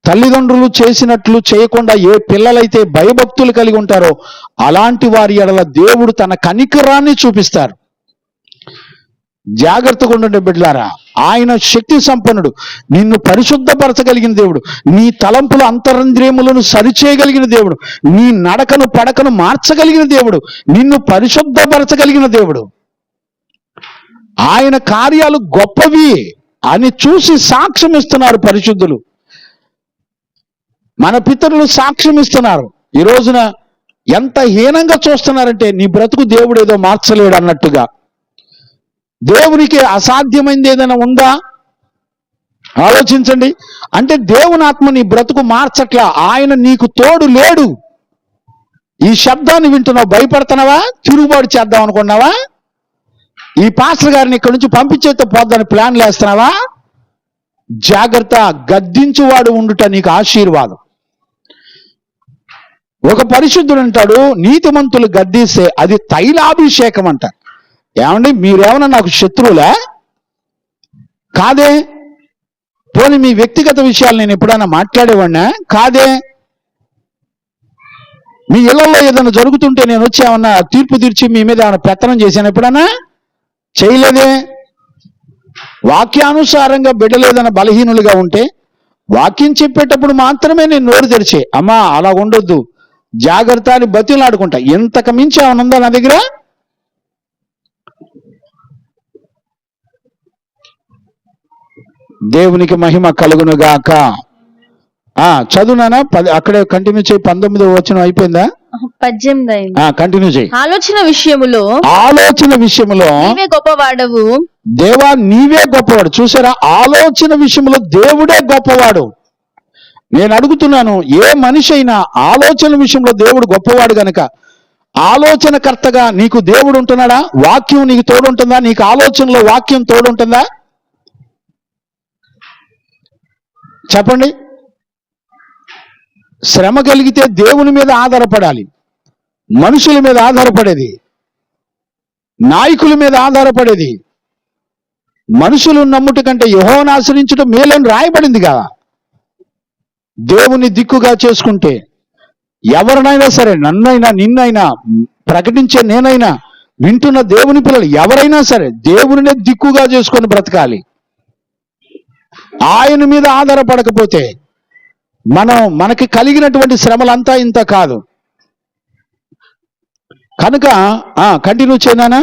తల్లిదండ్రులు చేసినట్లు చేయకుండా ఏ పిల్లలైతే భయభక్తులు కలిగి ఉంటారో అలాంటి వారి ఎడల దేవుడు తన కనికరాన్ని చూపిస్తారు. జాగ్రత్తగా ఉండండి బిడ్డలారా. ఆయన శక్తి సంపన్నుడు, నిన్ను పరిశుద్ధపరచగలిగిన దేవుడు, నీ తలంపుల అంతరంద్రియములను సరిచేయగలిగిన దేవుడు, నీ నడకను పడకను మార్చగలిగిన దేవుడు, నిన్ను పరిశుద్ధపరచగలిగిన దేవుడు. ఆయన కార్యాలు గొప్పవి అని చూసి సాక్ష్యం ఇస్తున్నారు పరిశుద్ధులు. మన పితరులు సాక్ష్యం ఇస్తున్నారు. ఈ రోజున ఎంత హీనంగా చూస్తున్నారంటే, నీ బ్రతుకు దేవుడు ఏదో మార్చలేడు అన్నట్టుగా. దేవునికి అసాధ్యమైంది ఏదైనా ఉందా? ఆలోచించండి. అంటే దేవుని ఆత్మ నీ బ్రతుకు మార్చట్లా, ఆయన నీకు తోడు లేడు. ఈ శబ్దాన్ని వింటున్నావు, భయపడుతున్నావా? తిరుగుబాటు చేద్దాం అనుకున్నావా? ఈ పాస్టర్ గారిని ఇక్కడి నుంచి పంపించేస్తే పోద్దని ప్లాన్లు వేస్తున్నావా? జాగ్రత్త, గద్దించువాడు ఉండుట నీకు ఆశీర్వాదం. ఒక పరిశుద్ధుడు అంటాడు, నీతిమంతులు గద్దిస్తే అది తైలాభిషేకం అంటారు. ఏమండి, మీరేమన్నా నాకు శత్రువులా? కాదే. పోనీ మీ వ్యక్తిగత విషయాలు నేను ఎప్పుడైనా మాట్లాడేవాడినా? కాదే. మీ ఇళ్లలో ఏదైనా జరుగుతుంటే నేను వచ్చి ఏమన్నా తీర్పు తీర్చి మీ మీద ఏమైనా పెత్తనం చేశాను ఎప్పుడన్నా? చేయలేదే. వాక్యానుసారంగా బిడ్డలు ఏదైనా బలహీనులుగా ఉంటే వాక్యం చెప్పేటప్పుడు మాత్రమే నేను నోరు తెరిచే, అమ్మా అలా ఉండొద్దు, జాగ్రత్త అని బతిలాడుకుంటా. ఇంతకు మించి ఏమైనా ఉందా నా దగ్గర? దేవునికి మహిమ కలుగునుగాక. చదువునానా? అక్కడే కంటిన్యూ చేయి. 19వ వచనం అయిపోయిందా? 18 కంటిన్యూ చేయి. ఆలోచన విషయములో నీవే గొప్పవాడవు. దేవా నీవే గొప్పవాడు. చూసారా, ఆలోచన విషయంలో దేవుడే గొప్పవాడు. నేను అడుగుతున్నాను, ఏ మనిషి అయినా ఆలోచన విషయంలో దేవుడు గొప్పవాడు గనక ఆలోచనకర్తగా నీకు దేవుడు ఉంటున్నాడా? వాక్యం నీకు తోడుంటుందా? నీకు ఆలోచనలో వాక్యం తోడుంటుందా? చెప్పండి. శ్రమ కలిగితే దేవుని మీద ఆధారపడాలి, మనుషుల మీద ఆధారపడేది, నాయకుల మీద ఆధారపడేది. మనుషులు నమ్ముట కంటే యెహోవాను ఆశ్రయించడం మేలని రాయబడింది కదా. దేవుని దిక్కుగా చేసుకుంటే ఎవరినైనా సరే, నన్నైనా నిన్నైనా ప్రకటించే నేనైనా వింటున్న దేవుని పిల్లలు ఎవరైనా సరే దేవునినే దిక్కుగా చేసుకొని బ్రతకాలి. ఆయన మీద ఆధారపడకపోతే మనకి కలిగినటువంటి శ్రమలంతా ఇంత కాదు. కనుక కంటిన్యూ చేయనా?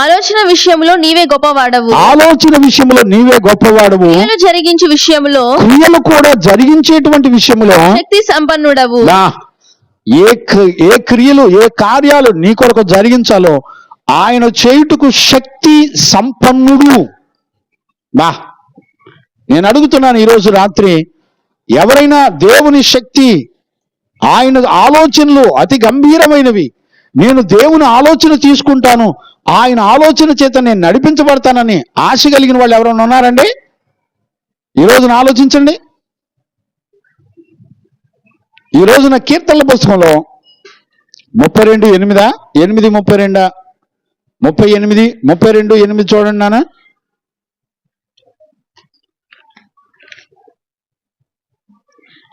ఆలోచన విషయంలో నీవే గొప్పవాడవు. ఆలోచన విషయంలో నీవే గొప్పవాడవు. క్రియలు జరిగించు విషయంలో క్రియలు కూడా జరిగించేటువంటి విషయంలో శక్తి సంపన్నుడవు. ఏ క్రియలు ఏ కార్యాలు నీ కొరకు జరిగించాలో ఆయన చేయుటకు శక్తి సంపన్నుడు. నేను అడుగుతున్నాను ఈరోజు రాత్రి, ఎవరైనా దేవుని శక్తి, ఆయన ఆలోచనలు అతి గంభీరమైనవి, నేను దేవుని ఆలోచన తీసుకుంటాను, ఆయన ఆలోచన చేత నేను నడిపించబడతానని ఆశ కలిగిన వాళ్ళు ఎవరైనా ఉన్నారండి? ఈ రోజున ఆలోచించండి. ఈ రోజున కీర్తనల పుస్తకంలో 32:8 చూడండి నాన్న.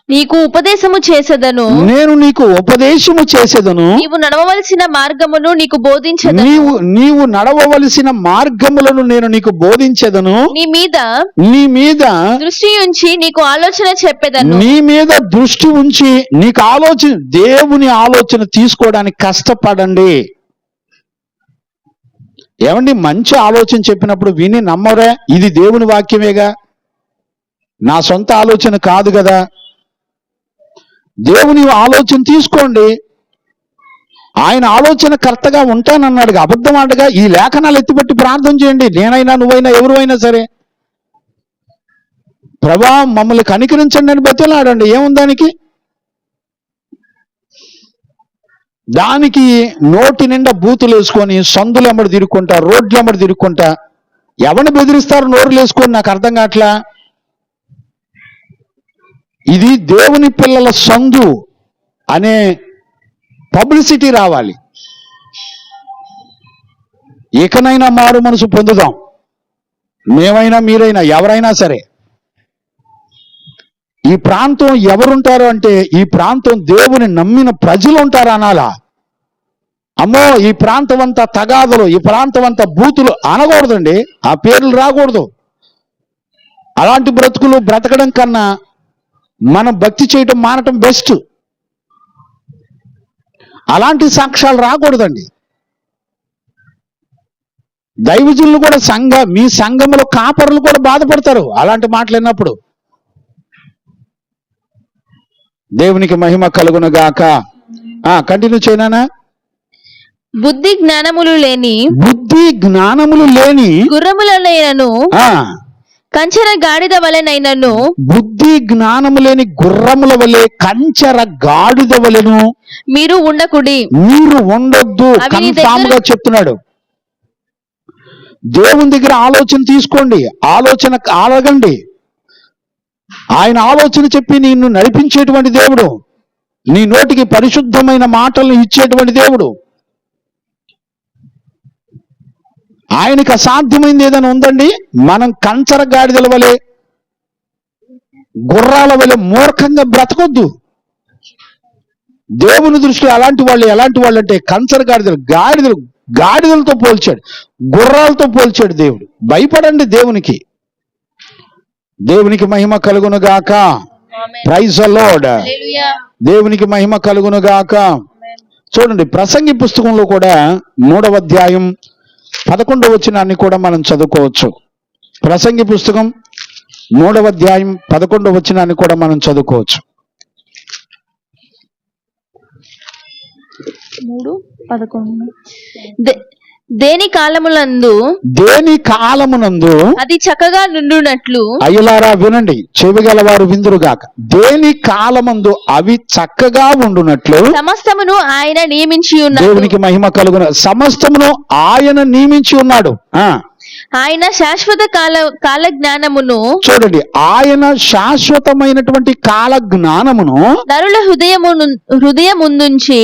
నీకు ఉపదేశము చేసేదను, నేను నీకు ఉపదేశము చేసేదను, నీవు నడవవలసిన మార్గమును నీకు బోధించదను. నీవు నడవవలసిన మార్గములను నేను నీకు బోధించేదను. నీ మీద దృష్టి ఉంచి నీకు ఆలోచన చెప్పేదను. నీ మీద దృష్టి ఉంచి నీకు ఆలోచన, దేవుని ఆలోచన తీసుకోవడానికి కష్టపడండి. ఏమండి, మంచి ఆలోచన చెప్పినప్పుడు విని నమ్మరే, ఇది దేవుని వాక్యమేగా, నా సొంత ఆలోచన కాదు కదా. దేవుని ఆలోచన తీసుకోండి. ఆయన ఆలోచన కర్తగా ఉంటానన్నాడు, అబద్ధం ఆడగా. ఈ లేఖనాలు ఎత్తిపెట్టి ప్రార్థన చేయండి. నేనైనా నువ్వైనా ఎవరైనా సరే, ప్రభా మమ్మల్ని కనికరించండి అని బతిలాడండి. ఏముందానికి? దానికి నోటి నిండా బూతులు వేసుకొని సందులు ఎమ్మడి తిరుక్కుంటా, రోడ్లు ఎమ్మడి తిరుక్కుంటా, ఎవరిని బెదిరిస్తారు నోరులు వేసుకొని? నాకు అర్థం కావట్లా. ఇది దేవుని పిల్లల సందు అనే పబ్లిసిటీ రావాలి. ఇకనైనా మారు మనసు పొందుదాం. మేమైనా మీరైనా ఎవరైనా సరే. ఈ ప్రాంతం ఎవరుంటారు అంటే, ఈ ప్రాంతం దేవుని నమ్మిన ప్రజలు ఉంటారు అనాలా. అమ్మో ఈ ప్రాంతం అంతా తగాదులు, ఈ ప్రాంతం అంతా బూతులు అనకూడదండి. ఆ పేర్లు రాకూడదు. అలాంటి బ్రతుకులు బ్రతకడం కన్నా మనం భక్తి చేయటం మానటం బెస్ట్. అలాంటి సాక్ష్యాలు రాకూడదండి. దైవజనులు కూడా మీ సంఘములో కాపరులు కూడా బాధపడతారు అలాంటి మాట్లాడినప్పుడు. దేవునికి మహిమ కలుగును గాక. కంటిన్యూ చేయనా? బుద్ధి జ్ఞానములు లేని గుర్రములనైనను కంచెర గాడిద వలెనైనను, బుద్ధి జ్ఞానము లేని గుర్రముల వలె కంచెర గాడిద వలెను మీరు ఉండొద్దు. కన్ఫామ్ గా చెప్తున్నాడు. దేవుని దగ్గర ఆలోచన తీసుకోండి, ఆలోచన అడగండి. ఆయన ఆలోచన చెప్పి నిన్ను నడిపించేటువంటి దేవుడు, నీ నోటికి పరిశుద్ధమైన మాటలను ఇచ్చేటువంటి దేవుడు. ఆయనకి అసాధ్యమైంది ఏదైనా ఉందండి? మనం కంచర గాడిదల వలె, గుర్రాల వలె మూర్ఖంగా బ్రతకొద్దు. దేవుని దృష్టిలో అలాంటి వాళ్ళు ఎలాంటి వాళ్ళు అంటే, కంచర గాడిదలతో పోల్చాడు, గుర్రాలతో పోల్చాడు దేవుడు. భయపడండి దేవునికి. దేవునికి మహిమ కలుగును గాక. Praise the Lord. దేవునికి మహిమ కలుగును గాక. చూడండి, ప్రసంగి పుస్తకంలో కూడా 3వ అధ్యాయం 11వ వచనాన్ని కూడా మనం చదువుకోవచ్చు. ప్రసంగి పుస్తకం 3వ అధ్యాయం 11వ వచనాన్ని కూడా మనం చదువుకోవచ్చు. 3:11 దేని కాలమునందు అది చక్కగా నుండునట్లు. అయ్యలారా వినండి, చెవిగలవారు విందురుగాక. దేని కాలమందు అవి చక్కగా ఉండునట్లు సమస్తమును ఆయన నియమించి ఉన్నాడు. దేవునికి మహిమ కలుగును. సమస్తమును ఆయన నియమించి ఉన్నాడు. ఆయన శాశ్వత కాల జ్ఞానమును, చూడండి, ఆయన శాశ్వతమైనటువంటి కాల జ్ఞానమును నరుల హృదయమందు ఉంచి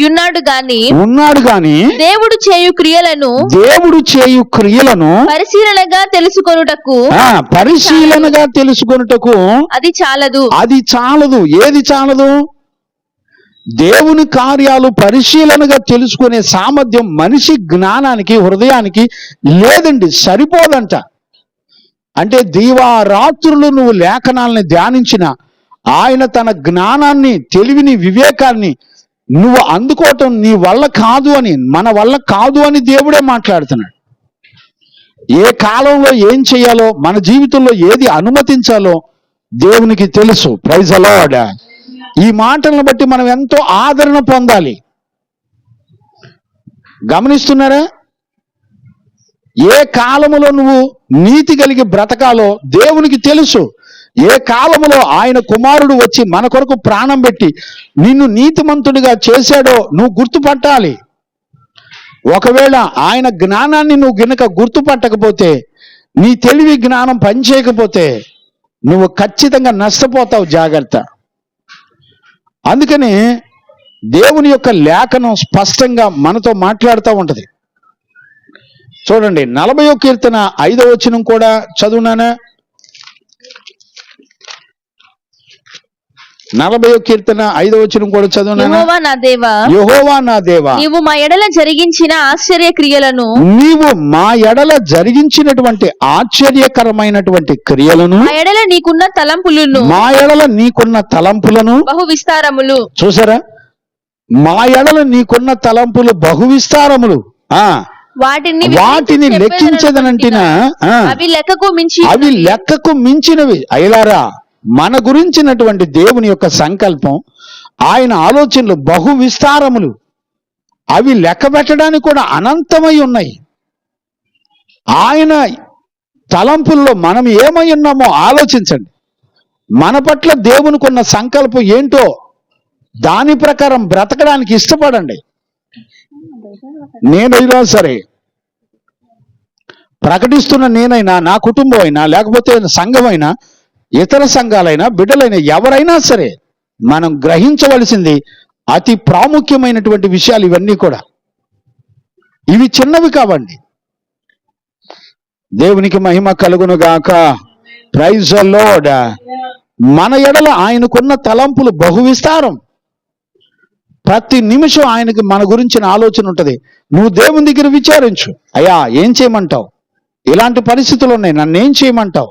ఉన్నాడు గాని దేవుడు చేయు క్రియలను పరిశీలనగా తెలుసుకొనుటకు అది చాలదు. ఏది చాలదు? దేవుని కార్యాలు పరిశీలనగా తెలుసుకునే సామర్థ్యం మనిషి జ్ఞానానికి, హృదయానికి లేదండి, సరిపోదంట. అంటే దీవారాత్రులు నువ్వు లేఖనాలని ధ్యానించిన ఆయన తన జ్ఞానాన్ని, తెలివిని, వివేకాన్ని నువ్వు అందుకోవటం నీ వల్ల కాదు అని, మన వల్ల కాదు అని దేవుడే మాట్లాడుతున్నాడు. ఏ కాలంలో ఏం చేయాలో, మన జీవితంలో ఏది అనుమతించాలో దేవునికి తెలుసు. Praise the Lord. ఈ మాటలను బట్టి మనం ఎంతో ఆదరణ పొందాలి. గమనిస్తున్నారా? ఏ కాలములో నువ్వు నీతి కలిగి బ్రతకాలో దేవునికి తెలుసు. ఏ కాలములో ఆయన కుమారుడు వచ్చి మన కొరకు ప్రాణం పెట్టి నిన్ను నీతిమంతుడిగా చేశాడో నువ్వు గుర్తుపట్టాలి. ఒకవేళ ఆయన జ్ఞానాన్ని నువ్వు గనుక గుర్తుపట్టకపోతే, నీ తెలివి జ్ఞానం పనిచేయకపోతే నువ్వు ఖచ్చితంగా నష్టపోతావు. జాగ్రత్త. అందుకని దేవుని యొక్క లేఖనం స్పష్టంగా మనతో మాట్లాడుతూ ఉంటది. చూడండి, 40వ కీర్తన 5వ వచనం కూడా చదువునానా? 40వ కీర్తన 5వ వచనం కూడా చదువునానా? యెహోవా నా దేవా, యెహోవా నా దేవా, నీవు మా ఎడల జరిగించిన ఆశ్చర్య క్రియలను, నీవు మా ఎడల జరిగించినటువంటి ఆశ్చర్యకరమైనటువంటి క్రియలను, మా ఎడల నీకున్న తలంపులను, మా ఎడల నీకున్న తలంపులను, బహు విస్తారములు. చూసారా? మా ఎడల నీకున్న తలంపులు బహు విస్తారములు. వాటిని లెక్కించదనంటినా అవి లెక్కకు మించి, అవి లెక్కకు మించినవి. అయ్యలారా, మన గురించినటువంటి దేవుని యొక్క సంకల్పం, ఆయన ఆలోచనలు బహు విస్తారములు. అవి లెక్క పెట్టడానికి కూడా అనంతమై ఉన్నాయి. ఆయన తలంపుల్లో మనం ఏమై ఉన్నామో ఆలోచించండి. మన పట్ల దేవునికి ఉన్న సంకల్పం ఏంటో దాని ప్రకారం బ్రతకడానికి ఇష్టపడండి. నేనైనా సరే, ప్రకటిస్తున్న నేనైనా, నా కుటుంబం అయినా, లేకపోతే సంఘమైనా, ఇతర సంఘాలైనా, బిడ్డలైనా, ఎవరైనా సరే మనం గ్రహించవలసింది అతి ప్రాముఖ్యమైనటువంటి విషయాలు ఇవన్నీ కూడా. ఇవి చిన్నవి కావండి. దేవునికి మహిమ కలుగును గాక. Praise the Lord. మన ఎడల ఆయనకున్న తలంపులు బహు విస్తారం. ప్రతి నిమిషం ఆయనకి మన గురించిన ఆలోచన ఉంటుంది. నువ్వు దేవుని దగ్గర విచారించు, అయ్యా ఏం చేయమంటావు, ఇలాంటి పరిస్థితులు ఉన్నాయి, నన్నేం చేయమంటావు?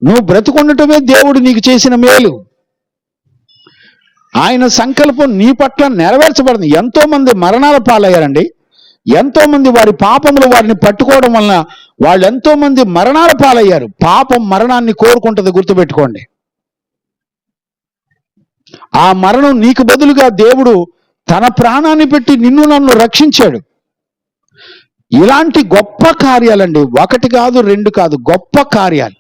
నువ్వు బ్రతుకుండటమే దేవుడు నీకు చేసిన మేలు. ఆయన సంకల్పం నీ పట్ల నెరవేర్చబడింది. ఎంతో మంది మరణాల పాలయ్యారండి. ఎంతో మంది వారి పాపములు వారిని పట్టుకోవడం వలన వాళ్ళు ఎంతో మంది మరణాల పాలయ్యారు. పాపం మరణాన్ని కోరుకుంటుంది, గుర్తుపెట్టుకోండి. ఆ మరణం నీకు బదులుగా దేవుడు తన ప్రాణాన్ని పెట్టి నిన్ను నన్ను రక్షించాడు. ఇలాంటి గొప్ప కార్యాలండి, ఒకటి కాదు, రెండు కాదు, గొప్ప కార్యాలు.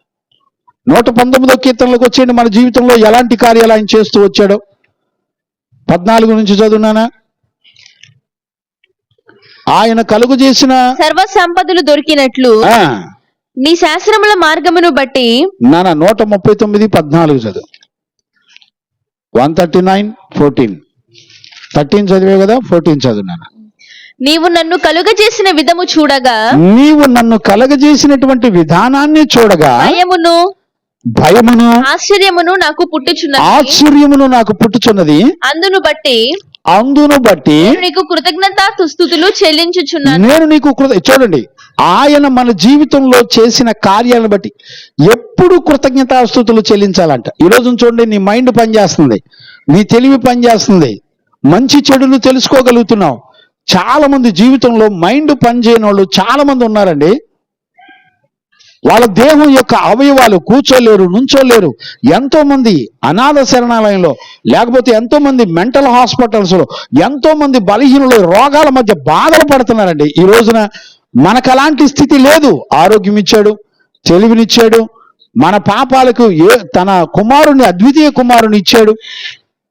119వ కీర్తనలోకి వచ్చేయండి. మన జీవితంలో ఎలాంటి కార్యాలు ఆయన చేస్తూ వచ్చాడో 14 నుంచి చదువునానా? ఆయన కలుగు చేసిన సర్వ సంపదలు దొరికినట్లు నీ శాస్త్రముల మార్గమును బట్టి. 139:14 చదువు. 139:14. 13 చదివే కదా, 14 చదువునానా? నీవు నన్ను కలుగజేసిన విధము చూడగా, నీవు నన్ను కలగజేసినటువంటి విధానాన్ని చూడగా భయమును ఆశ్చర్యమును నాకు పుట్టుచున్నది. అందును బట్టి నీకు కృతజ్ఞతాస్తుతులు చెల్లించుచున్నాను. నేను నీకు చూడండి, ఆయన మన జీవితంలో చేసిన కార్యాలను బట్టి ఎప్పుడు కృతజ్ఞతాస్తుతులు చెల్లించాలంట. ఈరోజు చూడండి, నీ మైండ్ పనిచేస్తుంది, నీ తెలివి పనిచేస్తుంది, మంచి చెడులు తెలుసుకోగలుగుతున్నావు. చాలా మంది జీవితంలో మైండ్ పనిచేయని వాళ్ళు చాలా మంది ఉన్నారండి. వాళ్ళ దేహం యొక్క అవయవాలు కూర్చోలేరు, నుంచోలేరు. ఎంతో మంది అనాథ శరణాలయంలో, లేకపోతే ఎంతో మంది మెంటల్ హాస్పిటల్స్ లో, ఎంతో మంది బలహీనులు రోగాల మధ్య బాధలు పడుతున్నారండి. ఈ రోజున మనకు అలాంటి స్థితి లేదు. ఆరోగ్యం ఇచ్చాడు, తెలివినిచ్చాడు, మన పాపాలకు తన కుమారుని, అద్వితీయ కుమారుని ఇచ్చాడు,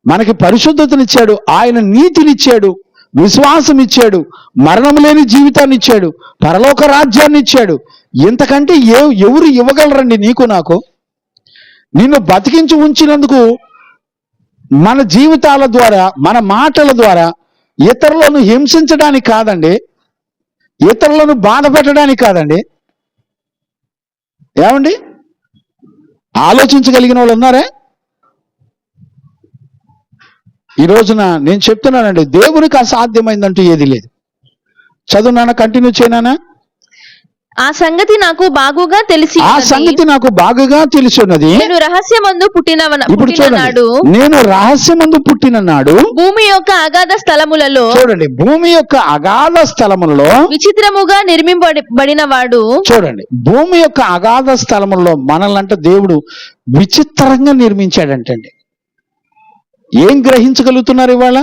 మనకి పరిశుద్ధతనిచ్చాడు, ఆయన నీతినిచ్చాడు, విశ్వాసం ఇచ్చాడు, మరణం లేని జీవితాన్ని ఇచ్చాడు, పరలోక రాజ్యాన్ని ఇచ్చాడు. ఇంతకంటే ఎవరు ఇవ్వగలరండి నీకు నాకు? నిన్ను బతికించి ఉంచినందుకు మన జీవితాల ద్వారా, మన మాటల ద్వారా ఇతరులను హింసించడానికి కాదండి, ఇతరులను బాధ పెట్టడానికి కాదండి. ఏమండి, ఆలోచించగలిగిన వాళ్ళు ఉన్నారా? ఈ రోజున నేను చెప్తున్నానండి, దేవునికి అసాధ్యమైందంటూ ఏది లేదు. చదువునానా? కంటిన్యూ చేయనానా? ఆ సంగతి నాకు బాగుగా తెలిసి ఆ ఉన్నది. సంగతి నాకు బాగా తెలిసి ఉన్నది. నేను రహస్యమందు ఇప్పుడు చూడండి, నాడు నేను రహస్యమందు పుట్టిన నాడు భూమి యొక్క అగాధ స్థలములలో చూడండి, భూమి యొక్క అగాధ స్థలములలో విచిత్రముగా నిర్మింపబడిన వాడు. చూడండి, భూమి యొక్క అగాధ స్థలములలో మనల్నంటే దేవుడు విచిత్రంగా నిర్మించాడంటండి. ఏం గ్రహించగలుగుతున్నారు ఇవాళ?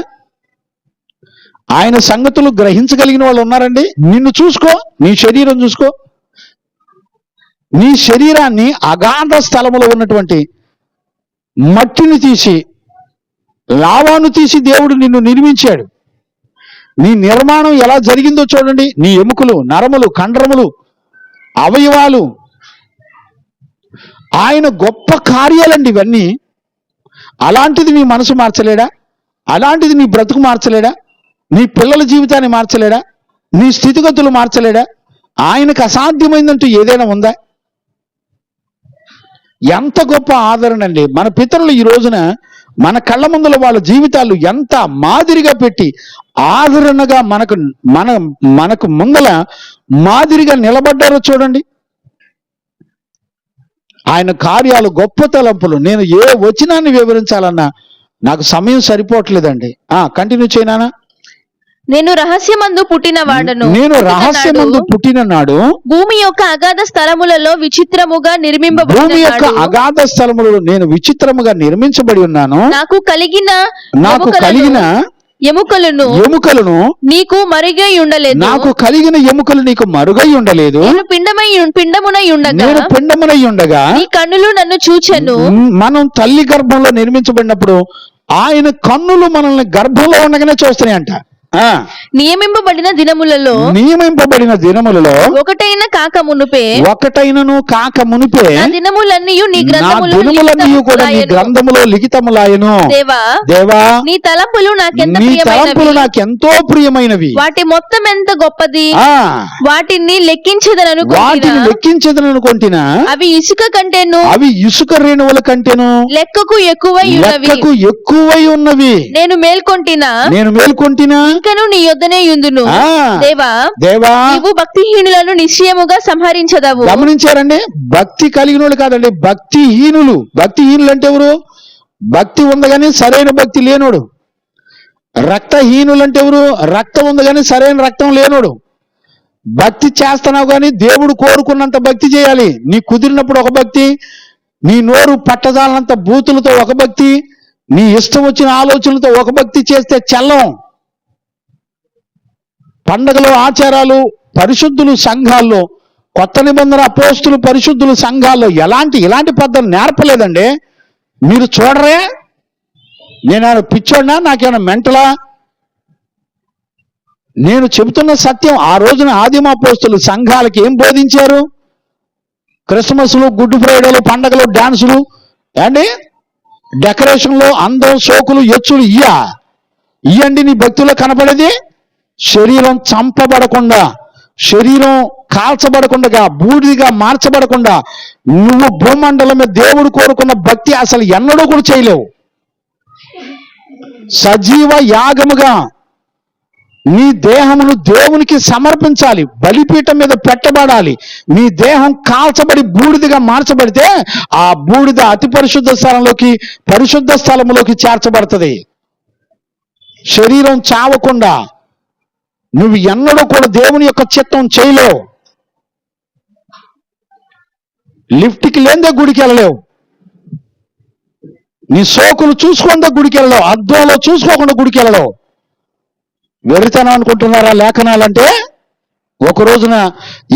ఆయన సంగతులు గ్రహించగలిగిన వాళ్ళు ఉన్నారండి? నిన్ను చూసుకో, నీ శరీరం చూసుకో. నీ శరీరాన్ని అగాధ స్థలములో ఉన్నటువంటి మట్టిని తీసి, లావాను తీసి దేవుడు నిన్ను నిర్మించాడు. నీ నిర్మాణం ఎలా జరిగిందో చూడండి. నీ ఎముకలు, నరములు, కండరములు, అవయవాలు, ఆయన గొప్ప కార్యాలండి ఇవన్నీ. అలాంటిది నీ మనసు మార్చలేడా? అలాంటిది నీ బ్రతుకు మార్చలేడా? నీ పిల్లల జీవితాన్ని మార్చలేడా? నీ స్థితిగతులు మార్చలేడా? ఆయనకు అసాధ్యమైందంటూ ఏదైనా ఉందా? ఎంత గొప్ప ఆదరణ అండి. మన పితరులు ఈ రోజున మన కళ్ళ ముందుల వాళ్ళ జీవితాలు ఎంత మాదిరిగా పెట్టి ఆదరణగా మనకు ముందల మాదిరిగా నిలబడ్డారో చూడండి. ఆయన కార్యాలు, గొప్ప తలంపులు. నేను ఏ వచనాన్ని వివరించాలన్నా నాకు సమయం సరిపోవట్లేదండి. కంటిన్యూ చేయనా? నేను రహస్యమందు పుట్టిన వాడను. నేను రహస్యమందు పుట్టిన నాడు భూమి యొక్క అగాధ స్థలములలో విచిత్రముగా భూమి యొక్క అగాధ స్థలములలో నేను విచిత్రముగా నిర్మించబడి ఉన్నాను. నాకు కలిగిన ఎముకలను నీకు మరుగై ఉండలేదు. నాకు కలిగిన ఎముకలు నీకు మరుగై ఉండలేదు. నేను పిండమునై ఉండగా నీ కన్నులు నన్ను చూచెను. మనం తల్లి గర్భంలో నిర్మించబడినప్పుడు ఆయన కన్నులు మనల్ని గర్భంలో ఉండగానే చూస్తున్నాయంట. నియమింపబడిన దినములలో ఒకటైనను కాక మునుపే దినములన్నీ నీ కూడా నీ గ్రంథములో లిఖితములాయను. దేవా, నీ తలంపులు నాకెంతో ప్రియమైనవి. వాటి మొత్తం ఎంత గొప్పది. వాటిని లెక్కించదననుకొంటినా అవి ఇసుక రేణువుల కంటేను లెక్కకు ఎక్కువై ఉన్నవి. నేను మేల్కొంటినా ఇంకను నీ యొద్దనే యుందును. దేవా, నీవు భక్తిహీనులను నిశ్చయముగా సంహరించదవు. గమనించారండి? భక్తి కలిగినోళ్ళు కాదండి, భక్తిహీనులు. భక్తిహీనులు అంటే ఎవరు? భక్తి ఉంది కానీ సరైన భక్తి లేనోడు. రక్తహీనులు అంటే ఎవరు? రక్తం ఉంది కానీ సరైన రక్తం లేనోడు. భక్తి చేస్తున్నావు కానీ దేవుడు కోరుకున్నంత భక్తి చేయాలి. నీ కుదిరినప్పుడు ఒక భక్తి, నీ నోరు పట్టజాలనంత బూతులతో ఒక భక్తి, నీ ఇష్టం వచ్చిన ఆలోచనలతో ఒక భక్తి చేస్తే చల్లం. పండగలు, ఆచారాలు, పరిశుద్ధులు సంఘాల్లో, కొత్త నిబంధన అపోస్తులు పరిశుద్ధులు సంఘాల్లో ఇలాంటి పద్ధతి నేర్పలేదండి. మీరు చూడరే? నేను పిచ్చోడినా? నాకేమైనా మెంటలా? నేను చెబుతున్న సత్యం. ఆ రోజున ఆదిమ అపోస్తులు సంఘాలకి ఏం బోధించారు? క్రిస్మస్లు, గుడ్ ఫ్రైడేలు, పండగలు, డాన్సులు అండి, డెకరేషన్లు, అందం, సోకులు, ఎచ్చులు ఇయ్యండి నీ భక్తుల్లో కనపడేది. శరీరం చంపబడకుండా, శరీరం కాల్చబడకుండా, బూడిదిగా మార్చబడకుండా నువ్వు భూమండలం మీద దేవుడు కోరుకున్న భక్తి అసలు ఎన్నడూ కూడా చేయలేవు. సజీవ యాగముగా నీ దేహమును దేవునికి సమర్పించాలి, బలిపీఠం మీద పెట్టబడాలి. నీ దేహం కాల్చబడి బూడిదిగా మార్చబడితే ఆ బూడిద అతి పరిశుద్ధ పరిశుద్ధ స్థలములోకి చేర్చబడుతుంది. శరీరం చావకుండా నువ్వు ఎన్నడూ కూడా దేవుని యొక్క చిత్తం చేయలేవు. లిఫ్ట్కి లేదే గుడికి వెళ్ళలేవు. నీ సోకులు చూసుకోకుండా గుడికి వెళ్ళలేవు. అద్దంలో చూసుకోకుండా గుడికి వెళ్ళలేవు. వెళుతాను అనుకుంటున్నారా లేఖనాలంటే? ఒక రోజున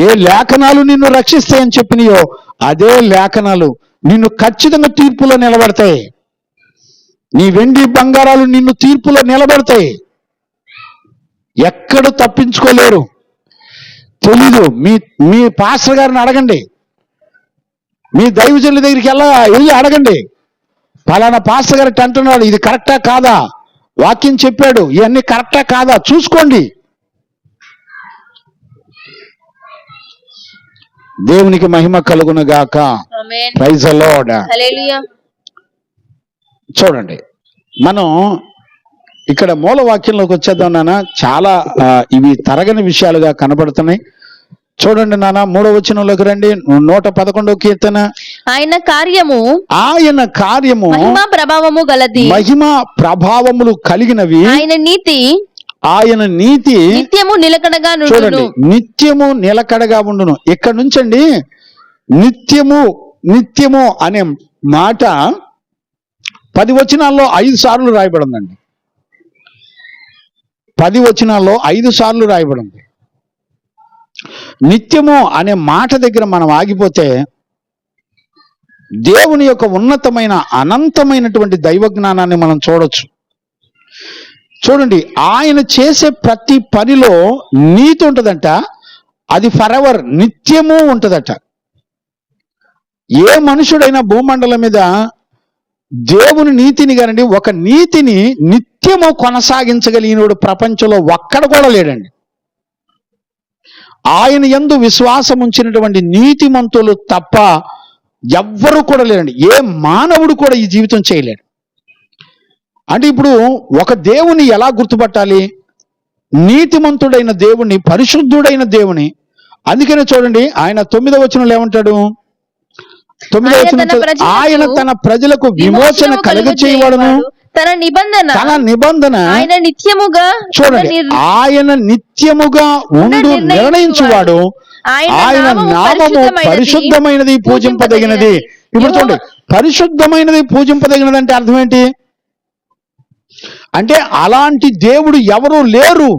ఏ లేఖనాలు నిన్ను రక్షిస్తాయని చెప్పినాయో అదే లేఖనాలు నిన్ను ఖచ్చితంగా తీర్పులో నిలబడతాయి. నీ వెండి బంగారాలు నిన్ను తీర్పులో నిలబడతాయి. ఎక్కడ తప్పించుకోలేరు. తెలీదు. మీ పాస్టర్ గారిని అడగండి, మీ దైవజనుల దగ్గరికి వెళ్ళి అడగండి. ఫలానా పాస్టర్ గారు అంటున్నాడు, ఇది కరెక్టా కాదా? వాక్యం చెప్పాడు, ఇవన్నీ కరెక్టా కాదా చూసుకోండి. దేవునికి మహిమ కలుగును గాక. Praise the Lord. చూడండి, మనం ఇక్కడ మూల వాక్యంలోకి వచ్చేద్దాం నాన్న. చాలా ఇవి తరగని విషయాలుగా కనబడుతున్నాయి. చూడండి నాన్న, 3వ వచనంలోకి రండి. 111వ కీర్తన. ఆయన కార్యము మహిమా ప్రభావము గలది, మహిమా ప్రభావములు కలిగినవి. ఆయన నీతి నిత్యము నిలకడగా చూడండి, నిత్యము నిలకడగా ఉండును. ఇక్కడ నుంచండి నిత్యము అనే మాట 10 వచనాల్లో 5 సార్లు రాయబడి ఉందండి. 10 వచనాల్లో 5 సార్లు రాయబడి ఉంది. నిత్యము అనే మాట దగ్గర మనం ఆగిపోతే దేవుని యొక్క ఉన్నతమైన అనంతమైనటువంటి దైవ జ్ఞానాన్ని మనం చూడొచ్చు. చూడండి, ఆయన చేసే ప్రతి పనిలో నీతి ఉంటుందంట. అది ఫరెవర్, నిత్యము ఉంటుందట. ఏ మనుషుడైనా భూమండలం మీద దేవుని నీతిని కానండి, ఒక నీతిని నిత్యము కొనసాగించగలిగినోడు ప్రపంచంలో ఒక్కడ కూడా లేడండి. ఆయన యందు విశ్వాసం ఉంచినటువంటి నీతిమంతులు తప్ప ఎవ్వరూ కూడా లేరండి. ఏ మానవుడు కూడా ఈ జీవితం చేయలేడు. అంటే ఇప్పుడు ఒక దేవుని ఎలా గుర్తుపట్టాలి? నీతిమంతుడైన దేవుని, పరిశుద్ధుడైన దేవుని. అందుకనే చూడండి, ఆయన 9వ వచనంలో ఏమంటాడు? 9వ వచనం, ఆయన తన ప్రజలకు విమోచన కలుగచేయవాడును, తన నిబంధన ఆయన నిత్యముగా చూడండి, ఆయన నిత్యముగా ఉండు నిర్ణయించువాడు. ఆయన నామము పరిశుద్ధమైనది, పూజింపదగినది. ఇప్పుడు చూడండి, పరిశుద్ధమైనది, పూజింపదగినది అంటే అర్థం ఏంటి? అంటే అలాంటి దేవుడు ఎవరు లేరు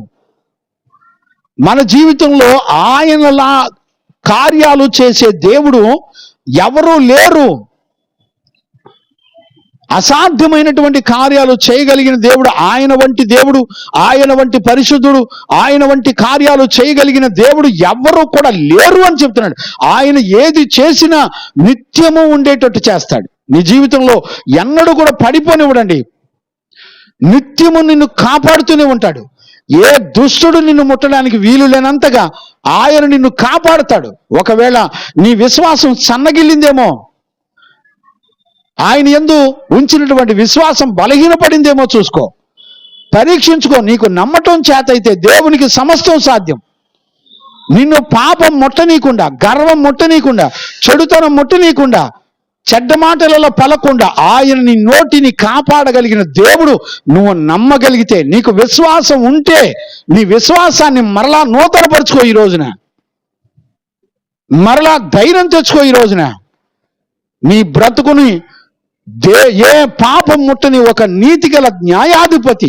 మన జీవితంలో. ఆయనలా కార్యాలు చేసే దేవుడు ఎవరు లేరు. అసాధ్యమైనటువంటి కార్యాలు చేయగలిగిన దేవుడు ఆయన వంటి దేవుడు, ఆయన వంటి పరిశుద్ధుడు, ఆయన వంటి కార్యాలు చేయగలిగిన దేవుడు ఎవ్వరూ కూడా లేరు అని చెప్తున్నాడు. ఆయన ఏది చేసినా నిత్యము ఉండేటట్టు చేస్తాడు. నీ జీవితంలో ఎన్నడూ కూడా పడిపోనివ్వడండి. నిత్యము నిన్ను కాపాడుతూనే ఉంటాడు. ఏ దుష్టుడు నిన్ను ముట్టడానికి వీలు లేనంతగా ఆయన నిన్ను కాపాడుతాడు. ఒకవేళ నీ విశ్వాసం సన్నగిల్లిందేమో, ఆయన యందు ఉంచినటువంటి విశ్వాసం బలహీనపడిందేమో చూసుకో, పరీక్షించుకో. నీకు నమ్మటం చేతైతే దేవునికి సమస్తం సాధ్యం. నిన్ను పాపం ముట్టనీయకుండా, గర్వం ముట్టనీయకుండా, చెడుతనం ముట్టనీయకుండా, చెడ్డ మాటలలో పలకుండా ఆయన నీ నోటిని కాపాడగలిగిన దేవుడు నువ్వు నమ్మగలిగితే, నీకు విశ్వాసం ఉంటే, నీ విశ్వాసాన్ని మరలా నూతనపరుచుకో. ఈ రోజున మరలా ధైర్యం తెచ్చుకో. ఈ రోజున నీ బ్రతుకుని ఏ పాపం ముట్టని ఒక నీతిగల న్యాయాధిపతి,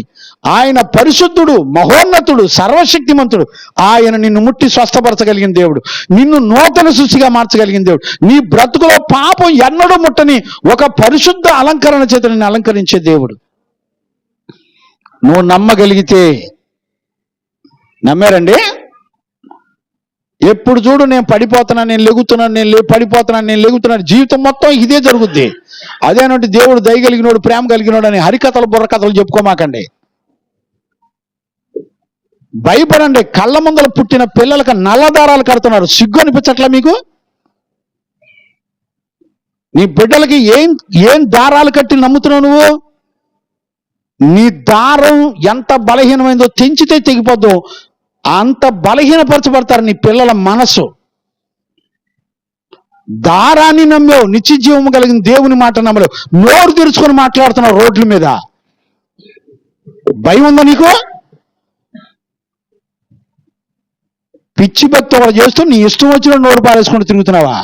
ఆయన పరిశుద్ధుడు, మహోన్నతుడు, సర్వశక్తిమంతుడు. ఆయన నిన్ను ముట్టి స్వస్థపరచగలిగిన దేవుడు, నిన్ను నూతన సృష్టిగా మార్చగలిగిన దేవుడు. నీ బ్రతుకులో పాపం ఎన్నడూ ముట్టని ఒక పరిశుద్ధ అలంకరణ చేత నిన్ను అలంకరించే దేవుడు. నువ్వు నమ్మగలిగితే, నమ్మారండి? ఎప్పుడు చూడు నేను పడిపోతున్నాను, నేను లెగుతున్నాను, పడిపోతున్నాను, నేను లెగుతున్నాను, జీవితం మొత్తం ఇదే జరుగుద్ది. అదేనంటే దేవుడు దయగలిగినోడు, ప్రేమ కలిగినోడు అని హరికథలు బుర్రకథలు చెప్పుకోమాకండి. భయపడండి. కళ్ళ ముందల పుట్టిన పిల్లలకు నల్లదారాలు కడుతున్నారు. సిగ్గు అనిపించట్లా మీకు? నీ బిడ్డలకి ఏం దారాలు కట్టి నమ్ముతున్నావు నువ్వు? నీ దారం ఎంత బలహీనమైందో తెంచితే తెగిపోద్దు, అంత బలహీనపరచబడతారు నీ పిల్లల మనసు. దారాన్ని నమ్మావు, నిత్య జీవము కలిగిన దేవుని మాట నమ్మలేవు. నోరు తెరుచుకొని మాట్లాడుతున్నావు రోడ్ల మీద. భయం ఉందా నీకు? పిచ్చి భక్తి ఒకటి చేస్తూ నీ ఇష్టం వచ్చిన నోరు పారేసుకుంటూ తిరుగుతున్నావా?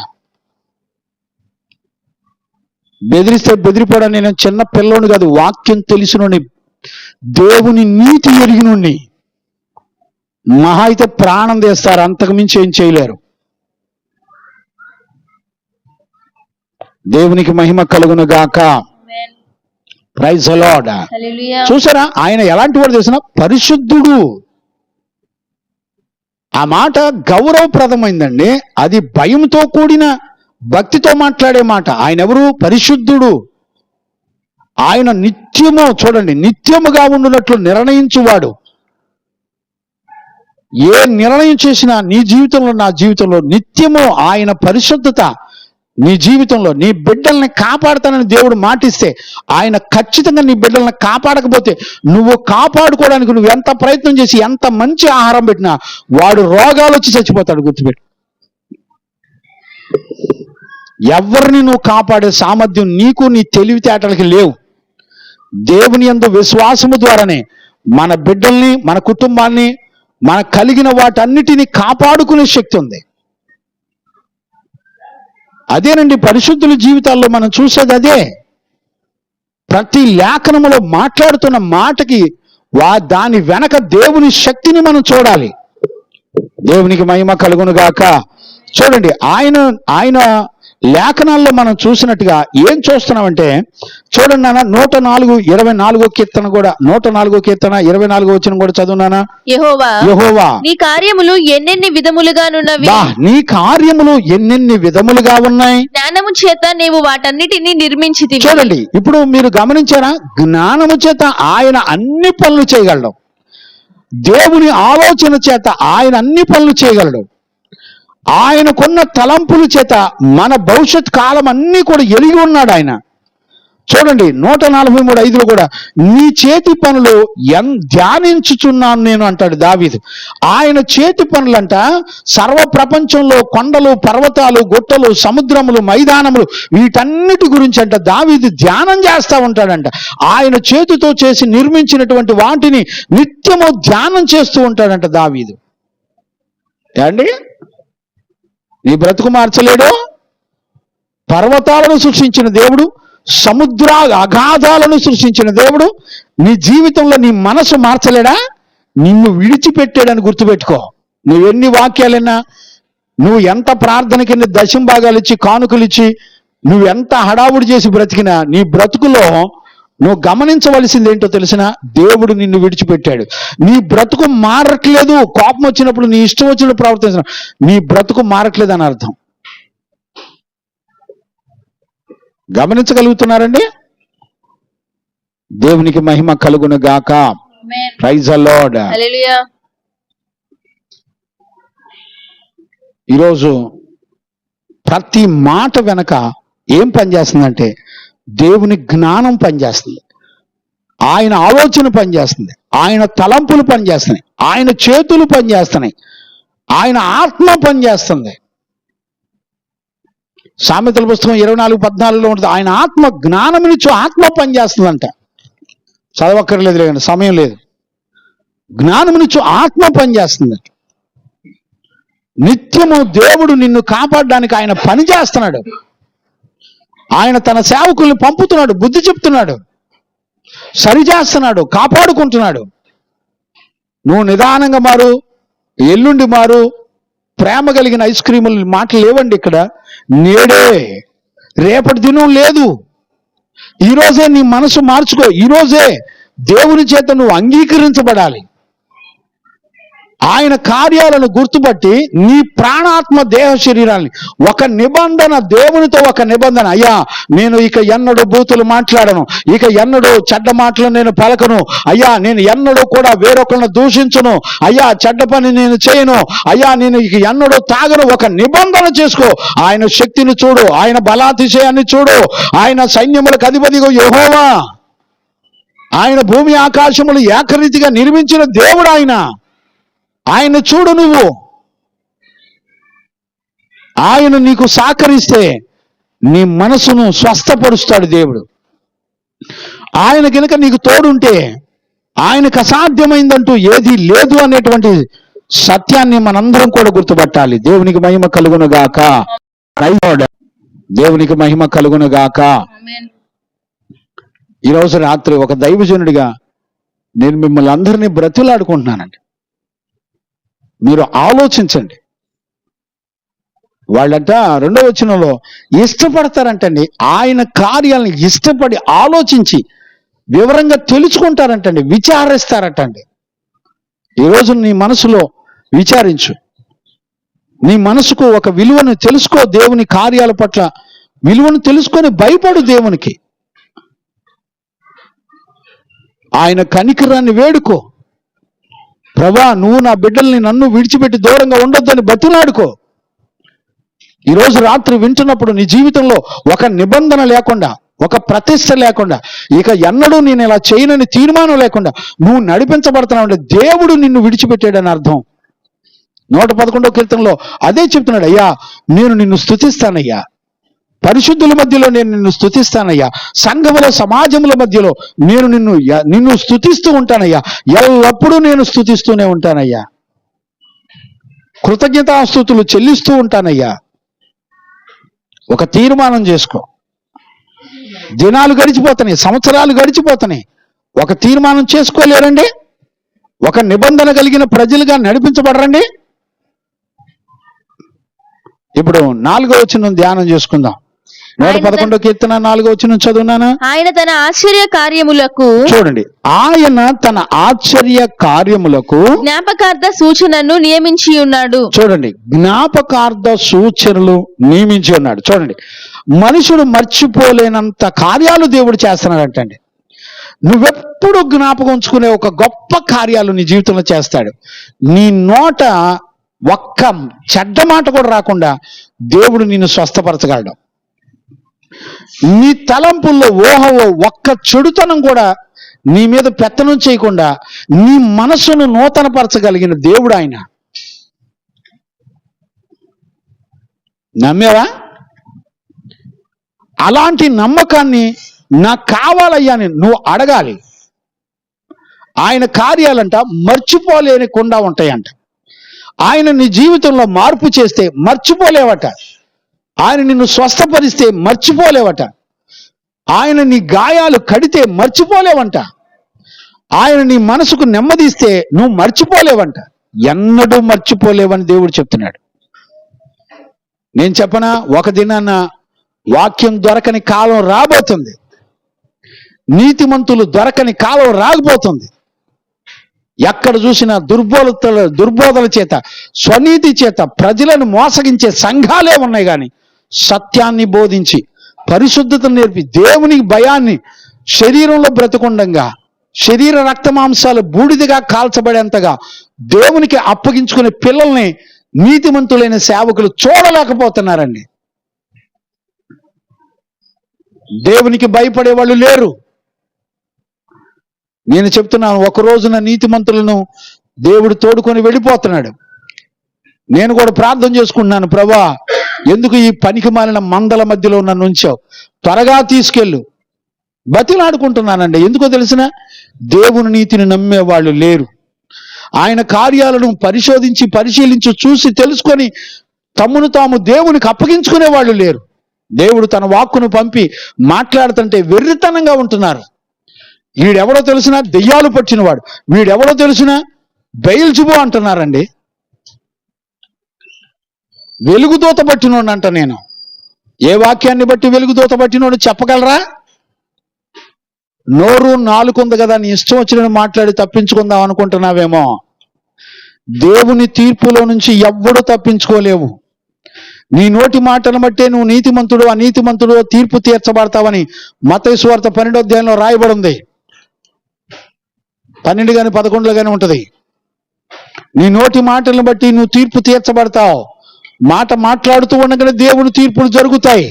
బెదిరిస్తే బెదిరిపోవడం. నేను చిన్న పిల్లోని కాదు, వాక్యం తెలిసినోని, దేవుని నీతి ఎరిగినోని. మహా అయితే ప్రాణం తీస్తారు, అంతకు మించి ఏం చేయలేరు. దేవునికి మహిమ కలుగును గాక. Praise the Lord. చూసారా ఆయన ఎలాంటి వాడు తెలిసిన? పరిశుద్ధుడు. ఆ మాట గౌరవప్రదమైందండి. అది భయంతో కూడిన భక్తితో మాట్లాడే మాట. ఆయన ఎవరు? పరిశుద్ధుడు. ఆయన నిత్యము, చూడండి, నిత్యముగా ఉండునట్లు నిర్ణయించువాడు. ఏ నిర్ణయం చేసినా నీ జీవితంలో, నా జీవితంలో నిత్యము ఆయన పరిశుద్ధత నీ జీవితంలో. నీ బిడ్డల్ని కాపాడుతానని దేవుడు మాటిస్తే, ఆయన ఖచ్చితంగా నీ బిడ్డల్ని కాపాడకపోతే, నువ్వు కాపాడుకోవడానికి నువ్వు ఎంత ప్రయత్నం చేసి ఎంత మంచి ఆహారం పెట్టినా వాడు రోగాలు వచ్చి చచ్చిపోతాడు. గుర్తుపెట్టు. ఎవరిని నువ్వు కాపాడే సామర్థ్యం నీకు నీ తెలివితేటలకి లేవు. దేవుని యందు విశ్వాసము ద్వారానే మన బిడ్డల్ని, మన కుటుంబాన్ని, మన కలిగిన వాటన్నిటిని కాపాడుకునే శక్తి ఉంది. అదేనండి పరిశుద్ధుల జీవితాల్లో మనం చూసేది అదే. ప్రతి లేఖనములో మాట్లాడుతున్న మాటకి దాని వెనక దేవుని శక్తిని మనం చూడాలి. దేవునికి మహిమ కలుగును గాక. చూడండి, ఆయన లేఖనాల్లో మనం చూసినట్టుగా ఏం చూస్తున్నామంటే, చూడండి నాన్న 104:24 కీర్తన కూడా, 104 కీర్తన 24 వచనం కూడా చదువునానా. యెహోవా నీ కార్యములు ఎన్నెన్ని విధములుగానున్నవి, నీ కార్యములు ఎన్నెన్ని విధములుగా ఉన్నాయి, జ్ఞానము చేత నీవు వాటన్నిటిని నిర్మించితివి. చూడండి, ఇప్పుడు మీరు గమనించారా, జ్ఞానము చేత ఆయన అన్ని పనులు చేయగలడు. దేవుని ఆలోచన చేత ఆయన అన్ని పనులు చేయగలడు. ఆయనకున్న తలంపుల చేత మన భవిష్యత్ కాలం అన్నీ కూడా ఎరిగి ఉన్నాడు ఆయన. చూడండి 143:5 కూడా, నీ చేతి పనులు ధ్యానించుచున్నాను నేను అంటాడు దావీదు. ఆయన చేతి పనులంట సర్వ ప్రపంచంలో కొండలు, పర్వతాలు, గుట్టలు, సముద్రములు, మైదానములు, వీటన్నిటి గురించి అంట దావీదు ధ్యానం చేస్తూ ఉంటాడంట. ఆయన చేతితో చేసి నిర్మించినటువంటి వాటిని నిత్యము ధ్యానం చేస్తూ ఉంటాడంట దావీదు. ఏమండి, నీ బ్రతుకు మార్చలేడు? పర్వతాలను సృష్టించిన దేవుడు, సముద్ర అగాధాలను సృష్టించిన దేవుడు నీ జీవితంలో నీ మనసు మార్చలేడా? నిన్ను విడిచిపెట్టాడని గుర్తుపెట్టుకో. నువ్వెన్ని వాక్యాలైనా, నువ్వు ఎంత ప్రార్థన కింద దశంభాగాలు ఇచ్చి, కానుకలు ఇచ్చి, నువ్వెంత హడావుడి చేసి బ్రతికినా నీ బ్రతుకులో నువ్వు గమనించవలసింది ఏంటో తెలిసినా, దేవుడు నిన్ను విడిచిపెట్టాడు. నీ బ్రతుకు మారట్లేదు. కోపం వచ్చినప్పుడు నీ ఇష్టం వచ్చినప్పుడు ప్రవర్తించిన నీ బ్రతుకు మారట్లేదు అని అర్థం. గమనించగలుగుతున్నారండి? దేవునికి మహిమ కలుగును గాక. Praise the lord. హల్లెలూయా. ఈరోజు ప్రతి మాట వెనక ఏం పనిచేస్తుందంటే దేవుని జ్ఞానం పనిచేస్తుంది, ఆయన ఆలోచన పనిచేస్తుంది, ఆయన తలంపులు పనిచేస్తున్నాయి, ఆయన చేతులు పనిచేస్తున్నాయి, ఆయన ఆత్మ పనిచేస్తుంది. సామెతల పుస్తకం 24:14 ఉంటుంది, ఆయన ఆత్మ జ్ఞానమునిచ్చు ఆత్మ పనిచేస్తుందంట. చదవక్కర్లేదు, లేదండి, సమయం లేదు. జ్ఞానమునిచ్చు ఆత్మ పనిచేస్తుందంట. నిత్యము దేవుడు నిన్ను కాపాడడానికి ఆయన పని చేస్తున్నాడు. ఆయన తన సేవకుల్ని పంపుతున్నాడు, బుద్ధి చెప్తున్నాడు, సరిచేస్తున్నాడు, కాపాడుకుంటున్నాడు. నువ్వు నిదానంగా మారు, ఎల్లుండి మారు, ప్రేమ కలిగిన ఐస్ క్రీములు మాటలు లేవండి ఇక్కడ. నేడే, రేపటి దినం లేదు. ఈరోజే నీ మనసు మార్చుకో. ఈరోజే దేవుని చేత నువ్వు అంగీకరించబడాలి. ఆయన కార్యాలను గుర్తుపట్టి నీ ప్రాణాత్మ దేహ శరీరాన్ని ఒక నిబంధన, దేవునితో ఒక నిబంధన, అయ్యా నేను ఇక ఎన్నడూ బూతులు మాట్లాడను, ఇక ఎన్నడూ చెడ్డ మాటలు నేను పలకను, అయ్యా నేను ఎన్నడూ కూడా వేరొకరిని దూషించను, అయ్యా చెడ్డ పని నేను చేయను, అయ్యా నేను ఇక ఎన్నడూ తాగను. ఒక నిబంధన చేసుకో. ఆయన శక్తిని చూడు, ఆయన బలాతిశయాన్ని చూడు. ఆయన సైన్యములకు అధిపతిగా యెహోవా, ఆయన భూమి ఆకాశములు ఏకరీతిగా నిర్మించిన దేవుడు ఆయన చూడు. నువ్వు ఆయన నీకు సహకరిస్తే నీ మనసును స్వస్థపరుస్తాడు దేవుడు. ఆయన కనుక నీకు తోడుంటే ఆయనకు అసాధ్యమైందంటూ ఏది లేదు అనేటువంటి సత్యాన్ని మనందరం కూడా గుర్తుపట్టాలి. దేవునికి మహిమ కలుగును గాక. దేవునికి మహిమ కలుగును గాక. ఈరోజు రాత్రి ఒక దైవజనుడిగా నేను మిమ్మల్ని అందరినీ బ్రతిలాడుకుంటున్నానండి. మీరు ఆలోచించండి. వాళ్ళంట 2వ వచనంలో ఇష్టపడతారంటండి, ఆయన కార్యాలను ఇష్టపడి ఆలోచించి వివరంగా తెలుసుకుంటారంటండి, విచారిస్తారటండి. ఈరోజు నీ మనసులో విచారించు, నీ మనసుకు ఒక విలువను తెలుసుకో. దేవుని కార్యాల పట్ల విలువను తెలుసుకొని భయపడు దేవునికి. ఆయన కనికరాన్ని వేడుకో. ప్రభా, నువ్వు నా బిడ్డల్ని నన్ను విడిచిపెట్టి దూరంగా ఉండొద్దని బతిలాడుకో. ఈరోజు రాత్రి వింటున్నప్పుడు నీ జీవితంలో ఒక నిబంధన లేకుండా, ఒక ప్రతిష్ట లేకుండా, ఇక ఎన్నడూ నేను ఇలా చేయనని తీర్మానం లేకుండా నువ్వు నడిపించబడుతున్నావు అంటే దేవుడు నిన్ను విడిచిపెట్టాడని అర్థం. 111వ కీర్తనలో అదే చెప్తున్నాడు, అయ్యా నేను నిన్ను స్తుతిస్తానయ్యా, పరిశుద్ధుల మధ్యలో నేను నిన్ను స్తుతిస్తానయ్యా, సంఘముల సమాజముల మధ్యలో నేను నిన్ను స్తుతిస్తూ ఉంటానయ్యా, ఎల్లప్పుడూ నేను స్తుతిస్తూనే ఉంటానయ్యా, కృతజ్ఞతాస్తుతులు చెల్లిస్తూ ఉంటానయ్యా. ఒక తీర్మానం చేసుకో. దినాలు గడిచిపోతున్నాయి, సంవత్సరాలు గడిచిపోతున్నాయి, ఒక తీర్మానం చేసుకోలేరండి? ఒక నిబంధన కలిగిన ప్రజలుగా నడిపించబడరండి? ఇప్పుడు 4వ వచనం ధ్యానం చేసుకుందాం. 111వ కీర్తన 4వ వచనం చదువునానా? ఆయన తన ఆశ్చర్య కార్యములకు, చూడండి, ఆయన తన ఆశ్చర్య కార్యములకు జ్ఞాపకార్థ సూచనను నియమించి ఉన్నాడు. చూడండి, జ్ఞాపకార్థ సూచనలు నియమించి ఉన్నాడు. చూడండి, మనుషుడు మర్చిపోలేనంత కార్యాలు దేవుడు చేస్తున్నాడంటండి. నువ్వెప్పుడు జ్ఞాపకం ఉంచుకునే ఒక గొప్ప కార్యాలు నీ జీవితంలో చేస్తాడు. నీ నోట ఒక్క చెడ్డ మాట కూడా రాకుండా దేవుడు నిన్ను స్వస్థపరచగలడు. నీ తలంపుల్లో ఊహలో ఒక్క చెడుతనం కూడా నీ మీద పెత్తనం చేయకుండా నీ మనసును నూతనపరచగలిగిన దేవుడు ఆయన. నమ్మేవా? అలాంటి నమ్మకాన్ని నాకు కావాలయ్యా అని నువ్వు అడగాలి. ఆయన కార్యాలంట మర్చిపోలేనికుండా ఉంటాయంట. ఆయన నీ జీవితంలో మార్పు చేస్తే మర్చిపోలేవట. ఆయన నిన్ను స్వస్థపరిస్తే మర్చిపోలేవట. ఆయన నీ గాయాలు కడితే మర్చిపోలేవంట. ఆయన నీ మనసుకు నెమ్మదిస్తే నువ్వు మర్చిపోలేవంట. ఎన్నడూ మర్చిపోలేవని దేవుడు చెప్తున్నాడు. నేను చెప్పనా, ఒక దినాన్న వాక్యం దొరకని కాలం రాబోతుంది. నీతిమంతులు దొరకని కాలం రాకపోతుంది. ఎక్కడ చూసినా దుర్బోధల చేత, స్వనీతి చేత ప్రజలను మోసగించే సంఘాలే ఉన్నాయి. కానీ సత్యాన్ని బోధించి, పరిశుద్ధతను నేర్పి, దేవుని భయాన్ని శరీరంలో బ్రతికుండంగా, శరీర రక్త మాంసాలు బూడిదగా కాల్చబడేంతగా దేవునికి అప్పగించుకునే పిల్లల్ని నీతిమంతులైన సేవకులు చూడలేకపోతున్నారండి. దేవునికి భయపడే వాళ్ళు లేరు. నేను చెప్తున్నాను, ఒక రోజున నీతిమంతులను దేవుడు తోడుకొని వెళ్ళిపోతున్నాడు. నేను కూడా ప్రార్థన చేసుకుంటున్నాను, ప్రభా ఎందుకు ఈ పనికి మాలిన మందల మధ్యలో నన్ను ఉంచావు, త్వరగా తీసుకెళ్ళు. బతిలాడుకుంటున్నానండి. ఎందుకో తెలిసిన, దేవుని నీతిని నమ్మే వాళ్ళు లేరు. ఆయన కార్యాలను పరిశీలించి చూసి తెలుసుకొని తమ్మును తాము దేవునికి అప్పగించుకునే వాళ్ళు లేరు. దేవుడు తన వాక్కును పంపి మాట్లాడుతుంటే వెర్రితనంగా ఉంటున్నారు. వీడెవడో తెలిసినా దెయ్యాలు పట్టినవాడు, వీడెవడో తెలిసినా బయల్జుబు అంటున్నారండి. వెలుగుదూత పట్టినోడు అంట. నేను ఏ వాక్యాన్ని బట్టి వెలుగుదూత పట్టినోడు చెప్పగలరా? నోరు నాలుగుంది కదా, నీ ఇష్టం వచ్చిన మాట్లాడి తప్పించుకుందాం అనుకుంటున్నావేమో. దేవుని తీర్పులో నుంచి ఎవ్వడు తప్పించుకోలేవు. నీ నోటి మాటను బట్టే నువ్వు నీతిమంతుడు అనీతిమంతుడు తీర్పు తీర్చబడతావని మత్తయి సువార్త 12వ అధ్యాయంలో రాయబడి ఉంది. 12 కానీ 11లో కానీ ఉంటది. నీ నోటి మాటలను బట్టి నువ్వు తీర్పు తీర్చబడతావు. మాట మాట్లాడుతూ ఉండగానే దేవుని తీర్పులు జరుగుతాయి.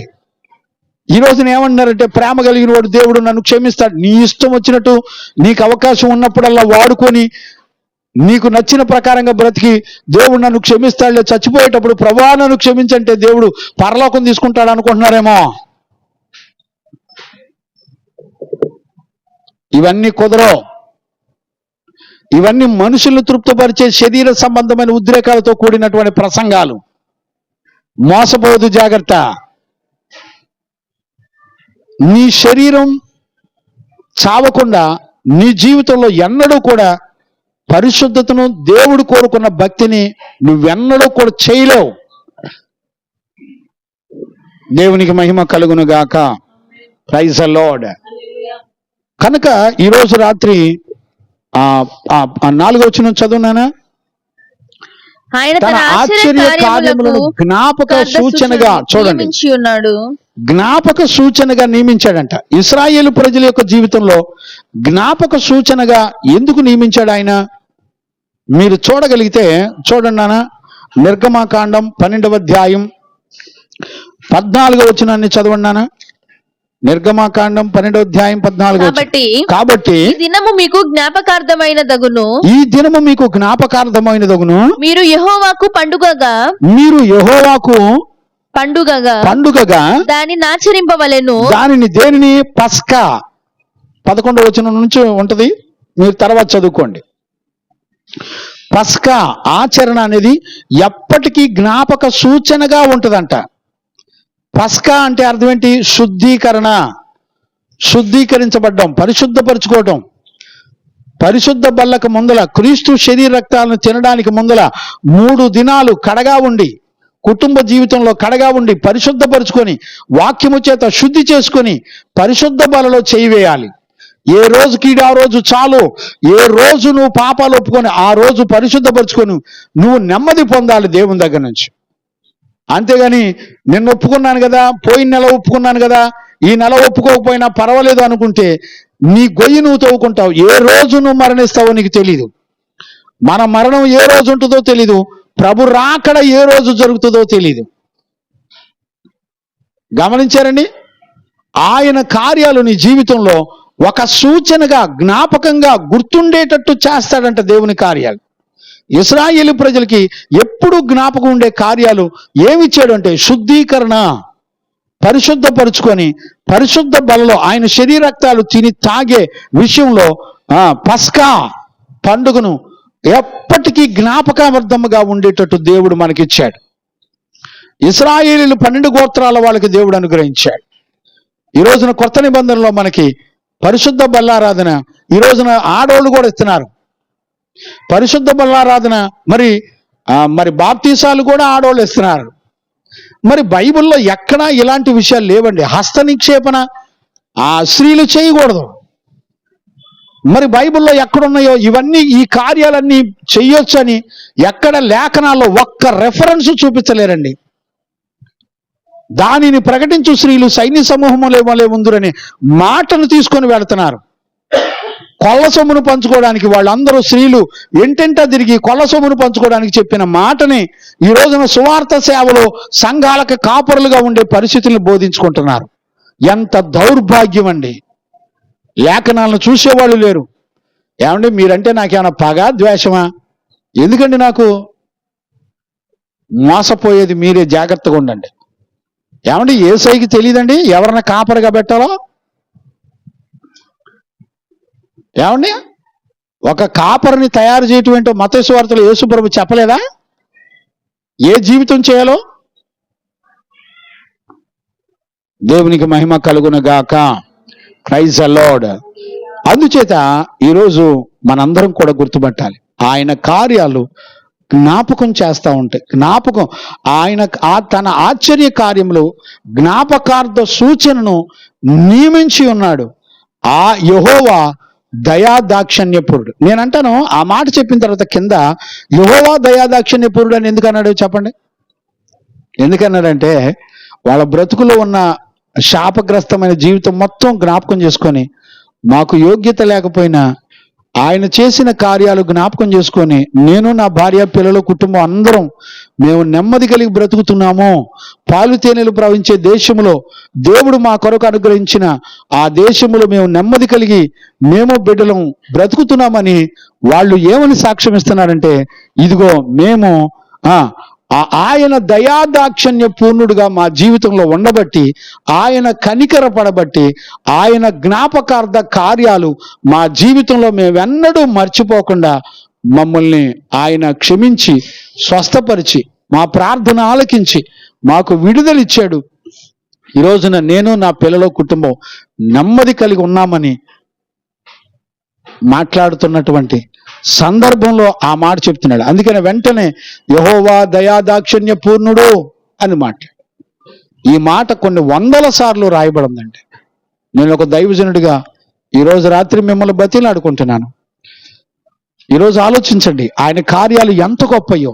ఈ రోజున ఏమన్నారంటే, ప్రేమ కలిగిన వాడు దేవుడు నన్ను క్షమిస్తాడు. నీ ఇష్టం వచ్చినట్టు నీకు అవకాశం ఉన్నప్పుడల్లా వాడుకొని నీకు నచ్చిన ప్రకారంగా బ్రతికి దేవుడు నన్ను క్షమిస్తాడులే, చచ్చిపోయేటప్పుడు ప్రభా నన్ను క్షమించంటే దేవుడు పరలోకం తీసుకుంటాడు అనుకుంటున్నారేమో. ఇవన్నీ కుదరవు. ఇవన్నీ మనుషులను తృప్తిపరిచే శరీర సంబంధమైన ఉద్రేకాలతో కూడినటువంటి ప్రసంగాలు. మోసపోదు, జాగ్రత్త. నీ శరీరం చావకుండా నీ జీవితంలో ఎన్నడూ కూడా పరిశుద్ధతను, దేవుడు కోరుకున్న భక్తిని నువ్వెన్నడూ కూడా చేయలేవు. దేవునికి మహిమ కలుగును గాక. Praise the Lord. కనుక ఈరోజు రాత్రి 4వ వచనం చదువునానా? తన ఆశ్చర్య కార్యములను జ్ఞాపక సూచనగా, చూడండి, జ్ఞాపక సూచనగా నియమించాడంట. ఇశ్రాయేలు ప్రజల యొక్క జీవితంలో జ్ఞాపక సూచనగా ఎందుకు నియమించాడు ఆయన? మీరు చూడగలిగితే చూడండి నాన్న, నిర్గమకాండం 12వ అధ్యాయం 14వ వచనాన్ని చదవండి నాన్న. నిర్గమాకాండం 12:14. కాబట్టి ఈ దినము మీకు జ్ఞాపకార్థమైనదగును, ఈ దినము మీకు జ్ఞాపకార్థమైనదగును, మీరు యెహోవాకు పండుగగా పండుగగా దానిని ఆచరింపవలెను. దేనిని? పస్కా. 11వ వచనం నుంచి ఉంటది, మీరు తర్వాత చదువుకోండి. పస్కా ఆచరణ అనేది ఎప్పటికీ జ్ఞాపక సూచనగా ఉంటదంట. పస్కా అంటే అర్థం ఏంటి? శుద్ధీకరణ. శుద్ధీకరించబడ్డం, పరిశుద్ధపరచుకోవడం. పరిశుద్ధ బల్లకు ముందల, క్రీస్తు శరీర రక్తాలను తినడానికి ముందల 3 దినాలు కడగా ఉండి, కుటుంబ జీవితంలో కడగా ఉండి, పరిశుద్ధపరుచుకొని, వాక్యము చేత శుద్ధి చేసుకొని, పరిశుద్ధ బలలో చేయివేయాలి. ఏ రోజుకి ఆ రోజు చాలు. ఏ రోజు నువ్వు పాపాలు ఒప్పుకొని ఆ రోజు పరిశుద్ధపరుచుకొని నువ్వు నెమ్మది పొందాలి దేవుని దగ్గర నుంచి. అంతేగాని నిన్న ఒప్పుకున్నాను కదా, పోయిన నెల ఒప్పుకున్నాను కదా, ఈ నెల ఒప్పుకోకపోయినా పర్వాలేదు అనుకుంటే నీ గొయ్యి నువ్వు తవ్వుకుంటావు. ఏ రోజు నువ్వు మరణిస్తావో నీకు తెలీదు. మన మరణం ఏ రోజు ఉంటుందో తెలీదు. ప్రభు రాకడ ఏ రోజు జరుగుతుందో తెలీదు. గమనించారండి? ఆయన కార్యాలు నీ జీవితంలో ఒక సూచనగా, జ్ఞాపకంగా గుర్తుండేటట్టు చేస్తాడంట దేవుని కార్యాలు. ఇశ్రాయేలు ప్రజలకి ఎప్పుడు జ్ఞాపకం ఉండే కార్యాలు ఏమిచ్చాడు అంటే శుద్ధీకరణ, పరిశుద్ధపరుచుకొని పరిశుద్ధ బలలో ఆయన శరీరక్తాలు తిని తాగే విషయంలో పస్కా పండుగను ఎప్పటికీ జ్ఞాపకార్థముగా ఉండేటట్టు దేవుడు మనకిచ్చాడు. ఇశ్రాయేలీలు 12 గోత్రాల వాళ్ళకి దేవుడు అనుగ్రహించాడు. ఈ రోజున కొత్త నిబంధనలో మనకి పరిశుద్ధ బల్లారాధన ఈ రోజున ఆడోళ్ళు కూడా ఇస్తున్నారు. పరిశుద్ధ బల్లారాధన మరి బాప్తీసాలు కూడా ఆడోళ్ళు ఇస్తున్నారు. మరి బైబిల్లో ఎక్కడా ఇలాంటి విషయాలు లేవండి. హస్త నిక్షేపణ స్త్రీలు చేయకూడదు. మరి బైబిల్లో ఎక్కడున్నాయో ఇవన్నీ, ఈ కార్యాలన్నీ చెయ్యొచ్చని ఎక్కడ లేఖనాల్లో ఒక్క రెఫరెన్స్ చూపించలేరండి. దానిని ప్రకటించు స్త్రీలు సైన్య సమూహములే వలె ఉందురనే మాటను తీసుకొని వెళుతున్నారు. కొల్ల సొమ్మును పంచుకోవడానికి వాళ్ళందరూ స్త్రీలు ఎంటెంటా తిరిగి కొల్ల సొమ్మును పంచుకోవడానికి చెప్పిన మాటని ఈ రోజున సువార్త సేవలో సంఘాలకు కాపరులుగా ఉండే పరిస్థితులను బోధించుకుంటున్నారు. ఎంత దౌర్భాగ్యం అండి! లేఖనాలను చూసేవాళ్ళు లేరు. ఏమండి, మీరంటే నాకేమైనా పగ, ద్వేషమా? ఎందుకండి నాకు? మోసపోయేది మీరే, జాగ్రత్తగా ఉండండి. ఏమండి, యేసయ్యకి తెలియదండి ఎవరన్నా కాపరిగా పెట్టాలో? ఏమండి, ఒక కాపరిని తయారు చేయటం ఏంటో మత్తయి సువార్తలో యేసు ప్రభు చెప్పలేదా? ఏ జీవితం చేయాలో? దేవునికి మహిమ కలుగును గాక. Praise the Lord. అందుచేత ఈరోజు మనందరం కూడా గుర్తుపట్టాలి, ఆయన కార్యాలు జ్ఞాపకం చేస్తూ ఉంటాయి. జ్ఞాపకం, ఆయన తన ఆశ్చర్య కార్యములు జ్ఞాపకార్థ సూచనను నియమించి ఉన్నాడు. ఆ యెహోవా దయాదాక్షిణ్యపూరుడు. నేనంటాను, ఆ మాట చెప్పిన తర్వాత కింద యెహోవా దయాదాక్షిణ్యపూరుడు అని ఎందుకన్నాడు చెప్పండి? ఎందుకన్నాడంటే వాళ్ళ బ్రతుకులో ఉన్న శాపగ్రస్తమైన జీవితం మొత్తం జ్ఞాపకం చేసుకొని, మాకు యోగ్యత లేకపోయినా ఆయన చేసిన కార్యాలు జ్ఞాపకం చేసుకొని, నేను నా భార్య పిల్లలు కుటుంబం అందరం మేము నెమ్మది కలిగి బ్రతుకుతున్నాము. పాలు తేనెలు ప్రవహించే దేశంలో దేవుడు మా కొరకు అనుగ్రహించిన ఆ దేశంలో మేము నెమ్మది కలిగి మేము బిడ్డలం బ్రతుకుతున్నామని వాళ్ళు ఏమని సాక్ష్యం ఇస్తున్నారంటే, ఇదిగో మేము ఆయన దయాదాక్షిణ్య పూర్ణుడుగా మా జీవితంలో ఉండబట్టి, ఆయన కనికర పడబట్టి, ఆయన జ్ఞాపకార్థ కార్యాలు మా జీవితంలో మేమెన్నడూ మర్చిపోకుండా మమ్మల్ని ఆయన క్షమించి స్వస్థపరిచి మా ప్రార్థన ఆలకించి మాకు విడుదలిచ్చాడు. ఈ రోజున నేను నా పిల్లల కుటుంబం నెమ్మది కలిగి ఉన్నామని మాట్లాడుతున్నటువంటి సందర్భంలో ఆ మాట చెప్తున్నాడు. అందుకని వెంటనే యెహోవా దయాదాక్షిణ్య పూర్ణుడు అని మాట్లాడు. ఈ మాట కొన్ని 100 సార్లు రాయబడిందండి. నేను ఒక దైవజనుడిగా ఈరోజు రాత్రి మిమ్మల్ని బతిలాడుకుంటున్నాను. ఈరోజు ఆలోచించండి, ఆయన కార్యాలు ఎంత గొప్పయో.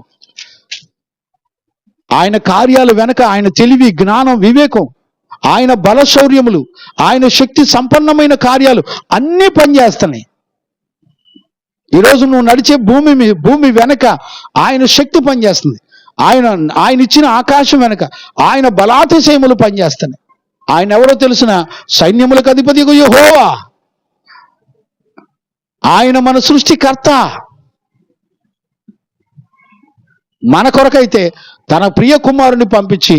ఆయన కార్యాలు వెనక ఆయన తెలివి, జ్ఞానం, వివేకం, ఆయన బలశౌర్యములు, ఆయన శక్తి సంపన్నమైన కార్యాలు అన్నీ పనిచేస్తున్నాయి. ఈరోజు నువ్వు నడిచే భూమి వెనక ఆయన శక్తి పనిచేస్తుంది. ఆయన ఇచ్చిన ఆకాశం వెనక ఆయన బలాతిశయములు పనిచేస్తున్నాయి. ఆయన ఎవరో తెలిసిన సైన్యములకు అధిపతి యెహోవా. ఆయన మన సృష్టికర్త. మన కొరకైతే తన ప్రియ కుమారుని పంపించి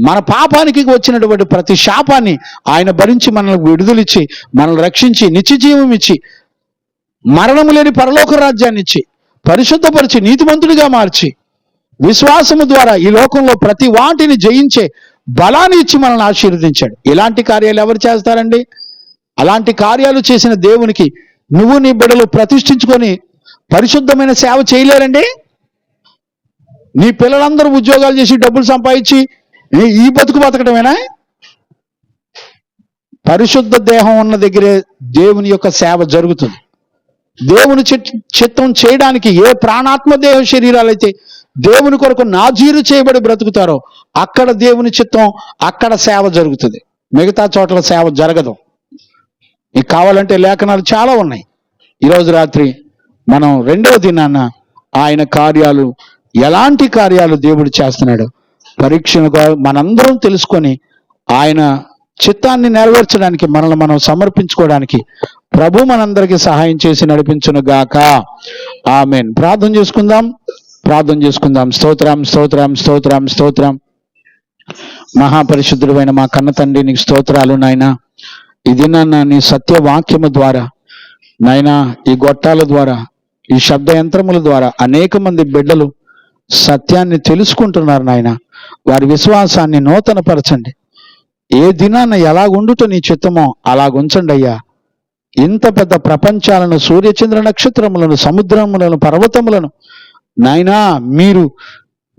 మన పాపానికి వచ్చినటువంటి ప్రతి శాపాన్ని ఆయన భరించి మనల్ని విడుదలిచ్చి మనల్ని రక్షించి నిత్యజీవం ఇచ్చి మరణము లేని పరలోక రాజ్యాన్ని ఇచ్చి పరిశుద్ధపరిచి నీతిమంతుడిగా మార్చి విశ్వాసము ద్వారా ఈ లోకంలో ప్రతి వాటిని జయించే బలాన్ని ఇచ్చి మనల్ని ఆశీర్వదించాడు. ఇలాంటి కార్యాలు ఎవరు చేస్తారండి? అలాంటి కార్యాలు చేసిన దేవునికి నువ్వు నీ బిడ్డలు ప్రతిష్ఠించుకొని పరిశుద్ధమైన సేవ చేయలేరండి? నీ పిల్లలందరూ ఉద్యోగాలు చేసి డబ్బులు సంపాదించి ఈ బతకడమేనా? పరిశుద్ధ దేహం ఉన్న దగ్గరే దేవుని యొక్క సేవ జరుగుతుంది. దేవుని చిత్తం చేయడానికి ఏ ప్రాణాత్మ దేహ శరీరాలైతే దేవుని కొరకు నాజీరు చేయబడి బ్రతుకుతారో అక్కడ దేవుని చిత్తం, అక్కడ సేవ జరుగుతుంది. మిగతా చోట్ల సేవ జరగదు. నీకు కావాలంటే లేఖనాలు చాలా ఉన్నాయి. ఈరోజు రాత్రి మనం రెండవ దినాన ఆయన కార్యాలు, ఎలాంటి కార్యాలు దేవుడు చేస్తున్నాడు పరీక్షగా మనందరం తెలుసుకొని ఆయన చిత్తాన్ని నెరవేర్చడానికి మనల్ని మనం సమర్పించుకోవడానికి ప్రభు మనందరికీ సహాయం చేసి నడిపించును గాక. ఆమేన్. ప్రార్థన చేసుకుందాం. స్తోత్రం స్తోత్రం స్తోత్రం స్తోత్రం. మహాపరిశుద్ధుడైన మా కన్న తండ్రి, నీకు స్తోత్రాలు నాయనా. ఇది నాన్న నీ సత్యవాక్యము ద్వారా నాయనా, ఈ గొట్టాల ద్వారా, ఈ శబ్ద యంత్రముల ద్వారా అనేక మంది బిడ్డలు సత్యాన్ని తెలుసుకుంటున్నారు నాయన. వారి విశ్వాసాన్ని నూతనపరచండి. ఏ దినాన ఎలాగుండుట నీ చిత్తమో అలాగుంచండి అయ్యా. ఇంత పెద్ద ప్రపంచాలను, సూర్యచంద్ర నక్షత్రములను, సముద్రములను, పర్వతములను నాయనా మీరు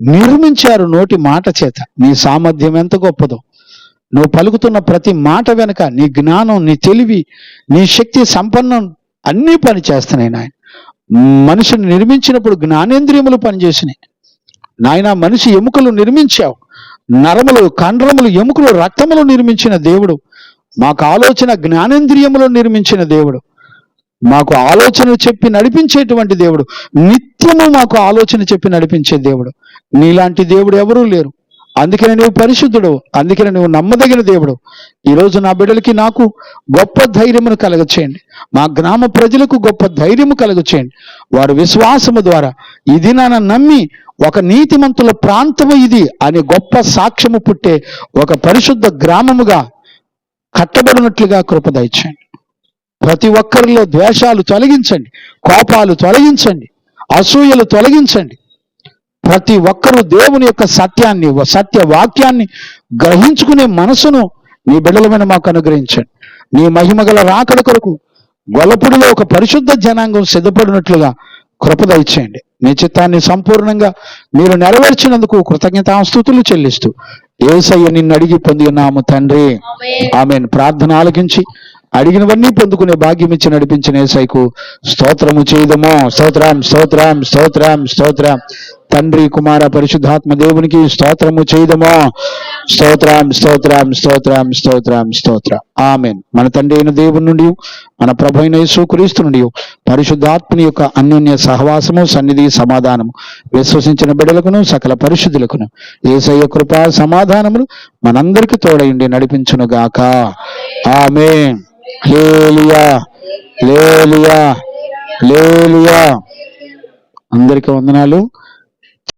నిర్మించారు నోటి మాట చేత. నీ సామర్థ్యం ఎంత గొప్పదో. నువ్వు పలుకుతున్న ప్రతి మాట వెనుక నీ జ్ఞానం, నీ తెలివి, నీ శక్తి సంపన్నం అన్నీ పని చేస్తున్నాయి నాయన. మనిషిని నిర్మించినప్పుడు జ్ఞానేంద్రియములు పనిచేసినాయి నాయన. మనిషి ఎముకలు నిర్మించావు, నరములు, కండరములు, ఎముకలు, రక్తములు నిర్మించిన దేవుడు. మాకు ఆలోచన జ్ఞానేంద్రియములు నిర్మించిన దేవుడు. మాకు ఆలోచన చెప్పి నడిపించేటువంటి దేవుడు. నిత్యము మాకు ఆలోచన చెప్పి నడిపించే దేవుడు. నీలాంటి దేవుడు ఎవరూ లేరు. అందుకని నువ్వు పరిశుద్ధుడు, అందుకని నువ్వు నమ్మదగిన దేవుడు. ఈరోజు నా బిడ్డలకి నాకు గొప్ప ధైర్యమును కలగచేయండి. మా గ్రామ ప్రజలకు గొప్ప ధైర్యము కలగచేయండి. వారు విశ్వాసము ద్వారా ఇది నాన్న నమ్మి ఒక నీతిమంతుల ప్రాంతము ఇది అని గొప్ప సాక్ష్యము పుట్టే ఒక పరిశుద్ధ గ్రామముగా కట్టబడినట్లుగా కృప దయచేయండి. ప్రతి ఒక్కరిలో ద్వేషాలు తొలగించండి, కోపాలు తొలగించండి, అసూయలు తొలగించండి. ప్రతి ఒక్కరూ దేవుని యొక్క సత్యాన్ని, సత్య వాక్యాన్ని గ్రహించుకునే మనసును నీ బిడ్డలమైన మాకు అనుగ్రహించండి. నీ మహిమ గల రాకడ కొరకు గొల్లపుడిలో ఒక పరిశుద్ధ జనాంగం సిద్ధపడినట్లుగా కృప దయచేయండి. నీ చిత్తాన్ని సంపూర్ణంగా మీరు నెరవేర్చినందుకు కృతజ్ఞతాస్తుతులు చెల్లిస్తూ యేసయ్య నిన్ను అడిగి పొందినాము తండ్రి. ఆమేన్. ప్రార్థన ఆలకించి అడిగినవన్నీ పొందుకునే భాగ్యం ఇచ్చి నడిపించిన యేసయ్యకు స్తోత్రము చేయదము. స్తోత్రం స్తోత్రం స్తోత్రం స్తోత్రం. తండ్రి, కుమార, పరిశుద్ధాత్మ దేవునికి స్తోత్రము చేయదము. స్తోత్రం స్తోత్రం స్తోత్రం స్తోత్రం స్తోత్రం. ఆమేన్. మన తండ్రి అయిన దేవుని నుండి, మన ప్రభు అయిన యేసుక్రీస్తు నుండి, పరిశుద్ధాత్మని యొక్క అన్యోన్య సహవాసము, సన్నిధి, సమాధానము విశ్వసించిన బిడ్డలకును సకల పరిశుద్ధులకును యేసయ్య కృపా సమాధానములు మనందరికి తోడయుండి నడిపించును గాక. ఆమేన్. హల్లెలూయా హల్లెలూయా హల్లెలూయా. అందరికీ వందనాలు.